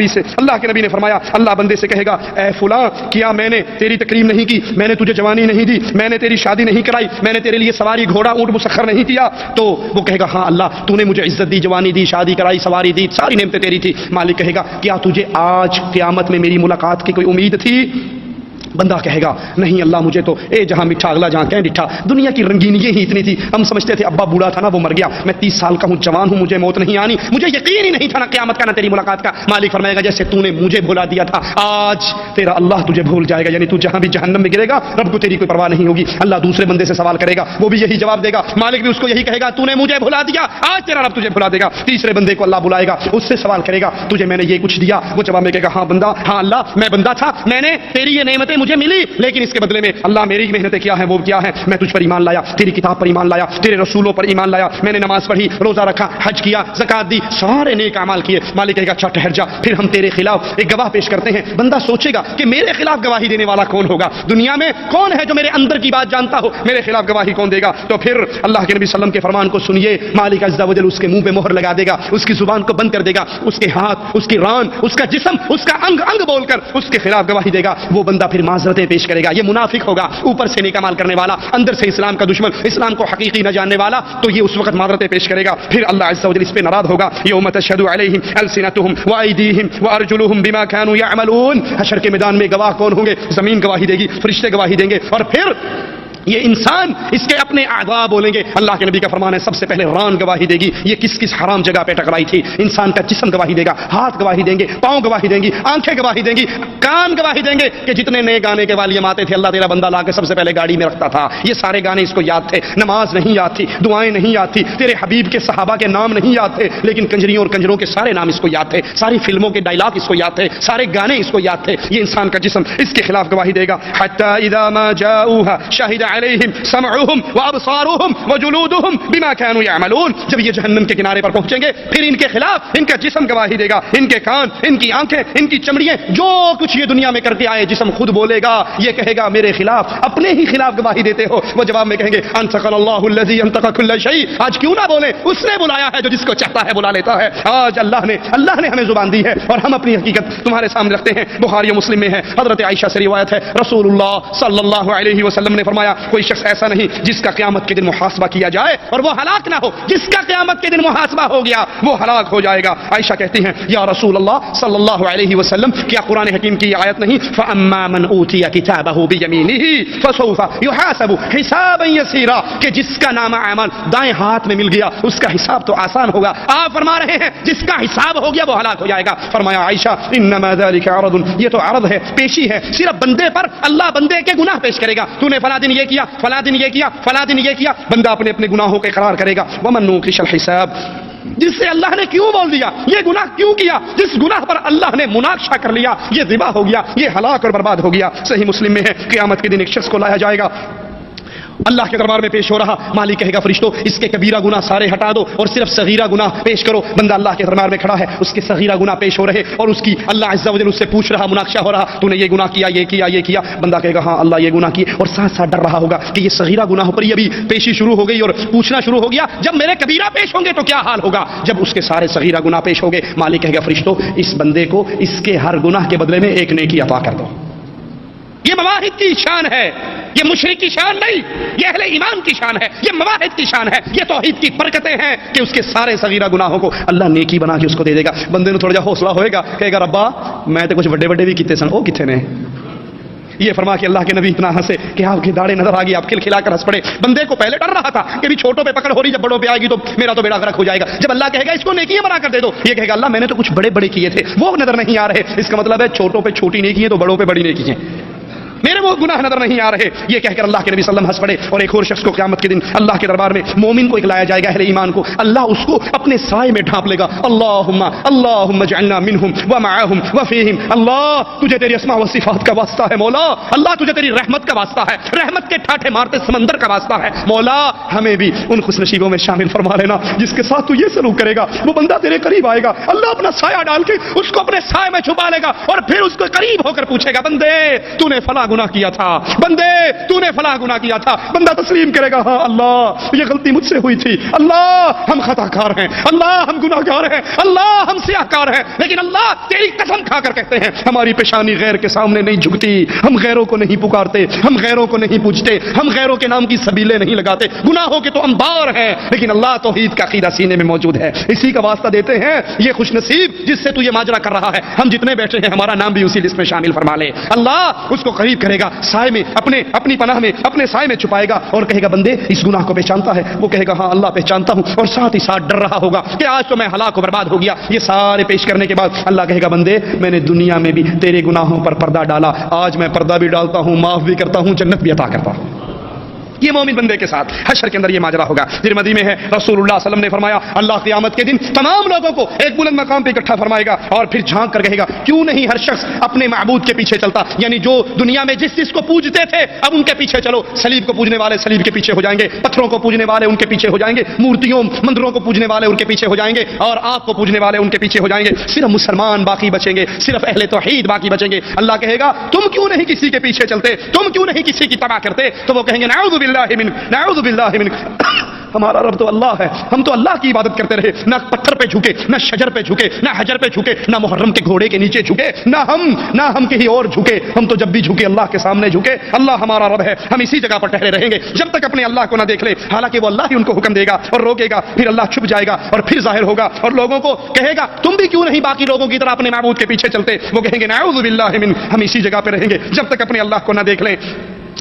Speaker 1: نبی نے فرمایا, اللہ بندے سے کہے گا اے فلاں کیا میں نے تیری تکریم نہیں کی, میں نے تجھے جوانی نہیں دی, میں نے تیری شادی نہیں کرائی, میں نے تیرے لیے سواری گھوڑا اونٹ مسخر نہیں کیا؟ تو وہ کہے گا ہاں اللہ تو نے مجھے عزت دی, جوانی دی, شادی کرائی, سواری دی, ساری نعمتیں تیری تھی. مالک کہے گا کیا تجھے آج قیامت میں میری ملاقات کی کوئی امید تھی؟ بندہ کہے گا نہیں اللہ مجھے تو اے جہاں میٹھا اگلا جہاں کہیں ڈٹھا, دنیا کی رنگینیاں ہی اتنی تھی, ہم سمجھتے تھے ابا بوڑھا تھا نا وہ مر گیا, میں 30 سال کا ہوں, جوان ہوں, مجھے موت نہیں آنی, مجھے یقین ہی نہیں تھا نہ قیامت کا نہ تیری ملاقات کا. مالک فرمائے گا جیسے تو نے مجھے بھلا دیا تھا آج تیرا اللہ تجھے بھول جائے گا, یعنی تو جہاں بھی جہنم میں گرے گا رب کو تیری کوئی پرواہ نہیں ہوگی. اللہ دوسرے بندے سے سوال کرے گا, وہ بھی یہی جواب دے گا, مالک بھی اس کو یہی کہے گا تو نے مجھے بھلا دیا, آج تیرا رب تجھے بھلا دے گا. تیسرے بندے کو اللہ بلائے گا, اس سے سوال کرے گا تجھے میں نے یہ کچھ دیا, وہ جواب میں کہے گا ہاں بندہ, ہاں اللہ میں بندہ تھا, میں نے تیری یہ نعمت محنتیں مجھے ملی لیکن اس کے بدلے میں اللہ میری محنتیں کیا ہیں وہ کیا ہیں, میں تجھ پر ایمان لایا, تیری کتاب پر ایمان لایا, تیرے رسولوں پر ایمان لایا, میں نے نماز پڑھی, روزہ رکھا, حج کیا, زکات دی, سارے نیک اعمال کیے. مالک کہے گا اچھا ٹھہر جا, پھر ہم تیرے خلاف ایک گواہ پیش کرتے ہیں. بندہ سوچے گا کہ میرے خلاف گواہی دینے والا کون ہوگا, دنیا میں کون ہے جو میرے اندر کی بات جانتا ہو, میرے خلاف گواہی کون دے گا؟ تو پھر اللہ کے نبی صلی اللہ علیہ وسلم کے فرمان کو سنیے, مالک عز و جل اس کے منہ پہ مہر لگا دے گا, اس کی زبان کو بند کر دے گا, اس کے ہاتھ, اس کی ران, اس کا جسم, اس کا انگ انگ بول کر اس کے خلاف گواہی دے گا. وہ بندہ پھر معذرتیں پیش کرے گا. یہ منافق ہوگا, اوپر سے نیک عمل کرنے والا, اندر سے اسلام کا دشمن, اسلام کو حقیقی نہ جاننے والا, تو یہ اس وقت معذرتیں پیش کرے گا. پھر اللہ عز و جل اس پہ ناراض ہوگا. یوم تشہد علیہم السنتہم وایدیہم وارجلہم بما كانوا یعملون. حشر کے میدان میں گواہ کون ہوں گے؟ زمین گواہی دے گی, فرشتے گواہی دیں گے, اور پھر یہ انسان اس کے اپنے اعضاء بولیں گے. اللہ کے نبی کا فرمان ہے سب سے پہلے ران گواہی دے گی, یہ کس کس حرام جگہ پہ ٹکرائی تھی. انسان کا جسم گواہی دے گا, ہاتھ گواہی دیں گے, پاؤں گواہی دیں گی, آنکھیں گواہی دیں گی, کان گواہی دیں گے کہ جتنے نئے گانے کے والیم آتے تھے اللہ تیرا بندہ لا کے سب سے پہلے گاڑی میں رکھتا تھا, یہ سارے گانے اس کو یاد تھے. نماز نہیں یاد تھی, دعائیں نہیں یاد تھی, تیرے حبیب کے صحابہ کے نام نہیں یاد تھے, لیکن کنجریوں اور کنجروں کے سارے نام اس کو یاد تھے, ساری فلموں کے ڈائلاگ اس کو یاد تھے, سارے گانے اس کو یاد تھے. یہ انسان کا جسم اس کے خلاف گواہی دے گا. حتی اذا ما جاؤوها شہد علیہم سمعهم وابصارهم وجلودهم بما كانوا يعملون. جب یہ جہنم کے کنارے پر پہنچیں گے پھر ان کے خلاف ان کا جسم گواہی دے گا, ان کے کان, ان کی آنکھیں, ان کی چمڑیاں, جو کچھ یہ دنیا میں کر کے آئے جسم خود بولے گا, یہ کہے گا میرے خلاف, اپنے ہی خلاف گواہی دیتے ہو. وہ جواب میں کہیں گے انطق اللہ الذی انطق كل شيء. آج کیوں نہ بولے, اس نے بلایا ہے جو جس کو چاہتا ہے بلا لیتا ہے. آج اللہ نے ہمیں زبان دی ہے اور ہم اپنی حقیقت تمہارے سامنے رکھتے ہیں. بخاری و مسلم میں ہے, حضرت عائشہ سے روایت ہے, رسول اللہ صلی اللہ علیہ وسلم نے فرمایا کوئی شخص ایسا نہیں جس کا قیامت کے دن محاسبہ کیا جائے اور وہ ہلاک نہ ہو. جس کا قیامت کے دن محاسبہ ہو گیا وہ ہلاک ہو جائے گا. عائشہ کہتی ہیں یا رسول اللہ صلی اللہ علیہ وسلم, کیا قرآن حکیم کی یہ آیت نہیں فَأَمَّا مَنْ أُوتِيَ كِتَابَهُ بِيَمِينِهِ فَسَوْفَ يُحَاسَبُ حِسَابًا يَسِيرًا, کہ جس کا نامہ اعمال دائیں ہاتھ میں مل گیا اس کا حساب تو آسان ہوگا. آپ فرما رہے ہیں جس کا حساب ہو گیا وہ ہلاک ہو جائے گا. فرمایا عائشہ انما ذلك عرض, یہ تو عرض ہے, پیشی ہے, صرف بندے پر اللہ بندے کے گناہ پیش کرے گا. تو نے فلاں دن یہ کیا, فلاں دن یہ کیا, فلاں دن یہ کیا, بندہ اپنے اپنے گناہوں کے اقرار کرے گا. ومن نوقش الحساب, جس سے اللہ نے کیوں بول دیا, یہ گناہ کیوں کیا, جس گناہ پر اللہ نے مناقشہ کر لیا یہ ذبح ہو گیا, یہ ہلاک اور برباد ہو گیا. صحیح مسلم میں ہے قیامت کے دن ایک شخص کو لایا جائے گا, اللہ کے دربار میں پیش ہو رہا. مالک کہے گا فرشتوں اس کے کبیرہ گناہ سارے ہٹا دو اور صرف صغیرہ گناہ پیش کرو. بندہ اللہ کے دربار میں کھڑا ہے, اس کے صغیرہ گناہ پیش ہو رہے اور اس کی اللہ عز و جل اس سے پوچھ رہا, مناقشہ ہو رہا, تو نے یہ گناہ کیا, یہ کیا, یہ کیا. بندہ کہے گا ہاں اللہ یہ گناہ کی, اور ساتھ ساتھ ڈر رہا ہوگا کہ یہ صغیرہ گناہوں پر یہ بھی پیشی شروع ہو گئی اور پوچھنا شروع ہو گیا, جب میرے کبیرہ پیش ہوں گے تو کیا حال ہوگا. جب اس کے سارے صغیرہ گناہ پیش ہو گئے, مالک کہے گا فرشتوں اس بندے کو اس کے ہر گناہ کے بدلے میں ایک نیکی عطا کر دو. یہ مواحد کی شان ہے, یہ مشرک کی شان نہیں, یہ اہل ایمان کی شان ہے, یہ مواحد کی شان ہے, یہ توحید کی برکتیں ہیں کہ اس کے سارے صغیرہ گناہوں کو اللہ نیکی بنا کے اس کو دے دے گا. بندے نے تھوڑا جا حوصلہ ہوئے گا, کہے گا ربا میں تو کچھ بڑے بڑے بھی کیتے سن, وہ کتنے نے. یہ فرما کہ اللہ کے نبی اتنا ہنسے کہ آپ کی داڑھی نظر آ گئی, آپ کھلکھلا کر ہنس پڑے. بندے کو پہلے ڈر رہا تھا کہ بھی چھوٹوں پہ پکڑ ہو رہی, جب بڑوں پہ آئے گی تو میرا تو بیڑا غرق ہو جائے گا. جب اللہ کہے گا اس کو نیکیاں بنا کر دے دو, یہ کہے گا اللہ میں نے تو کچھ بڑے بڑے کیے تھے وہ نظر نہیں آ رہے. اس کا مطلب ہے چھوٹوں پہ چھوٹی نیکی ہے تو بڑوں پہ بڑی نیکی ہے, میرے وہ گناہ نظر نہیں آ رہے. یہ کہہ کر اللہ کے نبی صلی اللہ علیہ وسلم ہنس پڑے. اور ایک اور شخص کو قیامت کے دن اللہ کے دربار میں مومن کو ایک لایا جائے گا, اہل ایمان کو, اللہ اس کو اپنے سائے میں ڈھانپ لے گا. اللہم اجعلنا منہم ومعہم وفیہم. اللہ تجھے تیری اسماء و صفات کا واسطہ ہے مولا, اللہ تجھے تیری رحمت کا واسطہ ہے, رحمت کے ٹھاٹھے مارتے سمندر کا واسطہ ہے مولا, ہمیں بھی ان خوش نصیبوں میں شامل فرما لینا جس کے ساتھ تو یہ سلوک کرے گا وہ بندہ تیرے قریب آئے گا, اللہ اپنا سایہ ڈال کے اس کو اپنے سائے میں چھپا لے گا اور پھر اس کو قریب ہو کر پوچھے گا بندے تو نے فلاں گناہ کیا تھا, بندے تو نے فلاں گناہ کیا تھا. بندہ تسلیم کرے گا ہاں اللہ یہ غلطی مجھ سے ہوئی تھی, اللہ ہم خطا کار ہیں, اللہ ہم گناہ گار ہیں, اللہ ہم سیاہ کار ہیں, لیکن اللہ تیری قسم کھا کر کہتے ہیں ہماری پیشانی غیر کے سامنے نہیں جھکتی, ہم غیروں کو نہیں پکارتے, ہم غیروں کو نہیں پوچھتے, ہم غیروں کے نام کی سبیلیں نہیں لگاتے. گناہوں کے تو انبار ہیں لیکن اللہ توحید کا عقیدہ سینے میں موجود ہے. اسی کا واسطہ دیتے ہیں یہ خوش نصیب جس سے تو یہ ماجرا کر رہا ہے, ہم جتنے بیٹھے ہیں ہمارا نام بھی اسی لسٹ میں شامل فرما لے. اللہ اس کو قریب کرے گا, سائے میں اپنی پناہ میں اپنے سائے میں چھپائے گا اور کہے گا بندے اس گناہ کو پہچانتا ہے, وہ کہے گا ہاں اللہ پہچانتا ہوں, اور ساتھ ہی ساتھ ڈر رہا ہوگا کہ آج تو میں ہلاک و برباد ہو گیا. یہ سارے پیش کرنے کے بعد اللہ کہے گا بندے میں نے دنیا میں بھی تیرے گناہوں پر پردہ ڈالا, آج میں پردہ بھی ڈالتا ہوں, معاف بھی کرتا ہوں, جنت بھی عطا کرتا ہوں. یہ مومن بندے کے ساتھ حشر کے اندر یہ ماجرا ہوگا. ترمذی میں ہے رسول اللہ صلی اللہ علیہ وسلم نے فرمایا اللہ قیامت کے دن تمام لوگوں کو ایک بلند مقام پہ اکٹھا فرمائے گا اور پھر جھانک کر کہے گا کیوں نہیں ہر شخص اپنے معبود کے پیچھے چلتا. یعنی جو دنیا میں جس چیز کو پوجتے تھے اب ان کے پیچھے چلو. صلیب کو پوجنے والے صلیب کے پیچھے ہو جائیں گے, پتھروں کو پوجنے والے ان کے پیچھے ہو جائیں گے, مورتیوں مندروں کو پوجنے والے ان کے پیچھے ہو جائیں گے, اور آگ کو پوجنے والے ان کے پیچھے ہو جائیں گے. صرف مسلمان باقی بچیں گے, صرف اہل توحید باقی بچیں گے. اللہ کہے گا تم کیوں نہیں کسی کے پیچھے چلتے, تم کیوں نہیں کسی کی تباہ کرتے؟ تو وہ کہیں گے نعوذ باللہ من نعوذ باللہ من ہمارا رب تو اللہ ہے, ہم تو اللہ کی عبادت کرتے رہے, نہ پتھر پہ جھکے, نہ شجر پہ جھکے, نہ حجر پہ جھکے, نہ محرم کے گھوڑے کے نیچے جھکے, نہ ہم کہیں اور جھکے. ہم تو جب بھی جھکے اللہ کے سامنے جھکے. اللہ ہمارا رب ہے, ہم اسی جگہ پر ٹھہرے رہیں گے جب تک اپنے اللہ کو نہ دیکھ لے. حالانکہ وہ اللہ ہی ان کو حکم دے گا اور روکے گا, پھر اللہ چھپ جائے گا اور پھر ظاہر ہوگا اور لوگوں کو کہے گا تم بھی کیوں نہیں باقی لوگوں کی طرح اپنے معبود کے پیچھے چلتے. وہ کہیں گے نعوذ باللہ من ہم اسی جگہ پہ رہیں گے جب تک اپنے اللہ کو نہ دیکھ لیں.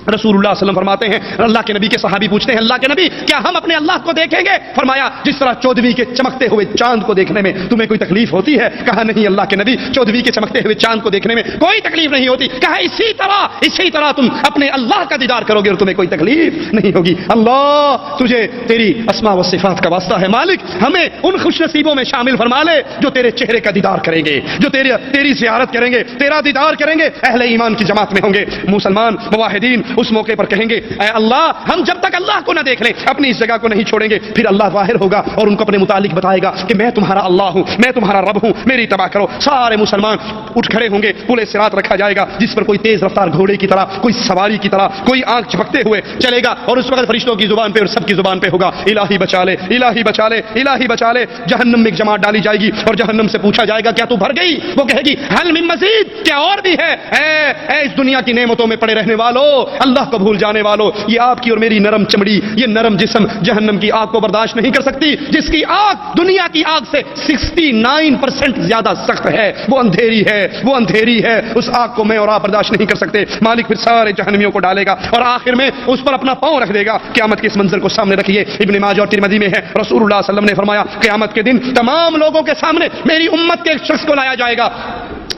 Speaker 1: رسول اللہ صلی اللہ علیہ وسلم فرماتے ہیں, اللہ کے نبی کے صحابی پوچھتے ہیں اللہ کے نبی کیا ہم اپنے اللہ کو دیکھیں گے؟ فرمایا جس طرح چودھویں کے چمکتے ہوئے چاند کو دیکھنے میں تمہیں کوئی تکلیف ہوتی ہے؟ کہا نہیں اللہ کے نبی, چودھویں کے چمکتے ہوئے چاند کو دیکھنے میں کوئی تکلیف نہیں ہوتی. کہا اسی طرح تم اپنے اللہ کا دیدار کرو گے اور تمہیں کوئی تکلیف نہیں ہوگی. اللہ تجھے تیری اسماء و صفات کا واسطہ ہے مالک, ہمیں ان خوش نصیبوں میں شامل فرما لے جو تیرے چہرے کا دیدار کریں گے, جو تیری زیارت کریں گے, تیرا دیدار کریں گے, اہل ایمان کی جماعت میں ہوں گے. مسلمان موحدین اس موقع پر کہیں گے اے اللہ ہم جب تک اللہ کو نہ دیکھ لیں اپنی اس جگہ کو نہیں چھوڑیں گے. پھر اللہ ظاہر ہوگا اور ان کو اپنے متعلق بتائے گا کہ میں تمہارا اللہ ہوں, میں تمہارا رب ہوں, میری اتباع کرو. سارے مسلمان اٹھ کھڑے ہوں گے, پل صراط رکھا جائے گا جس پر کوئی تیز رفتار گھوڑے کی طرح, کوئی سواری کی طرح, کوئی آنکھ جھپکتے ہوئے چلے گا, اور اس وقت فرشتوں کی زبان پہ اور سب کی زبان پہ ہوگا الہی بچا لے, الہی بچا لے, الہی بچا لے. جہنم میں ایک جماعت ڈالی جائے گی اور جہنم سے پوچھا جائے گا کیا تو بھر گئی؟ وہ کہے گی حل من مزید, کیا اور بھی ہے؟ اے اس دنیا کی نعمتوں میں پڑے رہنے والوں, اللہ کو بھول جانے والوں, یہ آپ کی اور میری نرم چمڑی, یہ نرم جسم جہنم کی آگ کو برداشت نہیں کر سکتی. جس کی آگ دنیا کی آگ سے 69% زیادہ سخت ہے, وہ اندھیری ہے, وہ اندھیری ہے. اس آگ کو میں اور آپ برداشت نہیں کر سکتے. مالک پھر سارے جہنمیوں کو ڈالے گا اور آخر میں اس پر اپنا پاؤں رکھ دے گا. قیامت کے اس منظر کو سامنے رکھیے, ابن ماجہ اور ترمذی میں ہے رسول اللہ صلی اللہ علیہ وسلم نے فرمایا قیامت کے دن تمام لوگوں کے سامنے میری امت کے ایک شخص کو لایا جائے گا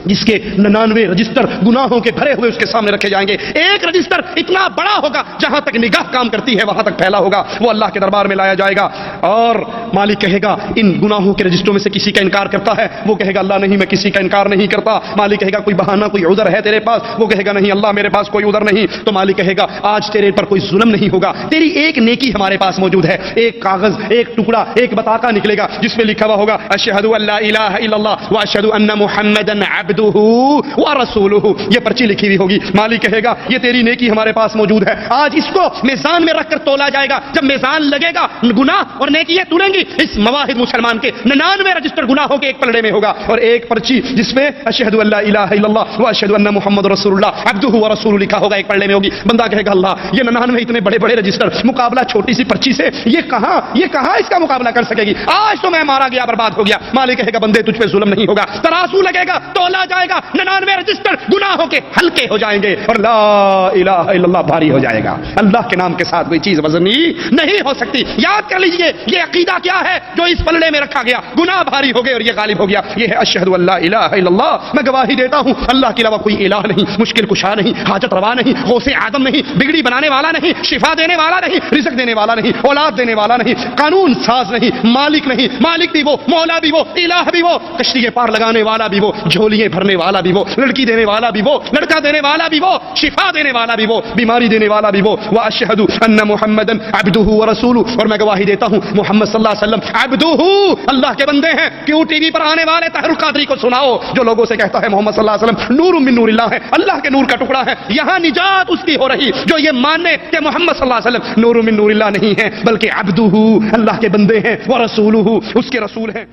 Speaker 1: جس کے 99 رجسٹر گناہوں کے بھرے ہوئے اس کے سامنے رکھے جائیں گے. ایک رجسٹر اتنا بڑا ہوگا جہاں تک نگاہ کام کرتی ہے وہاں تک پھیلا ہوگا, وہ اللہ کے دربار میں لایا جائے گا. اور مالک کہے گا ان گناہوں کے رجسٹروں میں سے کسی کا انکار کرتا ہے؟ وہ کہے گا اللہ نہیں میں کسی کا انکار نہیں کرتا. مالک کہے گا کوئی بہانہ کوئی عذر ہے تیرے پاس؟ وہ کہے گا نہیں اللہ میرے پاس کوئی عذر نہیں. تو مالک کہے گا آج تیرے پر کوئی ظلم نہیں ہوگا, تیری ایک نیکی ہمارے پاس موجود ہے. ایک کاغذ, ایک ٹکڑا, ایک بطاقہ نکلے گا جس میں لکھا ہوا ہوگا اشہد ان لا الہ الا اللہ واشہد ان محمدا عبدہ ورسولہ. یہ پرچی لکھی ہوئی ہوگی. مالک کہے گا یہ تیری نیکی ہمارے پاس موجود ہے, آج اس کو میزان میں رکھ کر تولا جائے گا. جب میزان لگے گا گناہ اور نیکیاں تولیں گی, اس مواحد مسلمان کے 99 رجسٹر گناہوں کے ایک پلڑے میں ہوگا اور ایک پرچی جس میں اشہد ان لا الہ الا اللہ واشہد ان محمد رسول اللہ عبدہ ورسولہ لکھا ہوگا ایک پلڑے میں ہوگی. بندہ کہے گا اللہ یہ 99 اتنے بڑے بڑے رجسٹر مقابلہ چھوٹی سی پرچی سے, یہ کہاں اس کا مقابلہ کر سکے گی؟ آج تو میں مارا گیا برباد ہو گیا. مالک کہے گا بندے تجھ پہ ظلم نہیں ہوگا, ترازو لگے گا, تولا جائے گا, 99 رجسٹر گناہوں کے ہلکے ہو جائیں گے اور لا الہ الا اللہ بھاری ہو جائے گا. اللہ کے نام کے ساتھ کوئی چیز وزنی نہیں ہو سکتی. یاد کر لیجئے یہ عقیدہ کیا ہے جو اس پلڑے میں رکھا گیا. گناہ بھاری ہو گئے اور یہ غالب ہو گیا. یہ ہے اشہد ان لا الہ الا اللہ, میں گواہی دیتا ہوں اللہ کے علاوہ کوئی الہ نہیں, مشکل کشا نہیں, حاجت روا نہیں, غوث اعظم نہیں, بگڑی بنانے والا نہیں, شفا دینے والا نہیں, رزق دینے والا نہیں, اولاد دینے والا نہیں, قانون ساز نہیں, مالک نہیں, مالک بھی وہ, مولا بھی وہ, الہ بھی وہ, کشتی پار لگانے والا بھی وہ, جھولیاں بھرنے والا بھی وہ, لڑکی دینے والا بھی وہ, لڑکا دینے والا بھی وہ, شفا دینے والا بھی وہ, بیماری دینے والا بھی وہ. واشہد ان محمدا عبدہ ورسولہ, اور میں گواہی دیتا ہوں محمد صلی اللہ علیہ وسلم عبدہ, اللہ کے بندے ہیں. کیوں ٹی وی پر آنے والے طاہر القادری کو سناؤ جو لوگوں سے کہتا ہے محمد صلی اللہ علیہ وسلم نور من نور اللہ ہے, اللہ کے نور کا ٹکڑا ہے. یہاں نجات اس کی ہو رہی جو یہ مانے کہ محمد صلی اللہ علیہ وسلم نور من نور اللہ نہیں ہے بلکہ عبدہ, اللہ کے بندے ہیں, ورسولہ, اس کے رسول ہیں.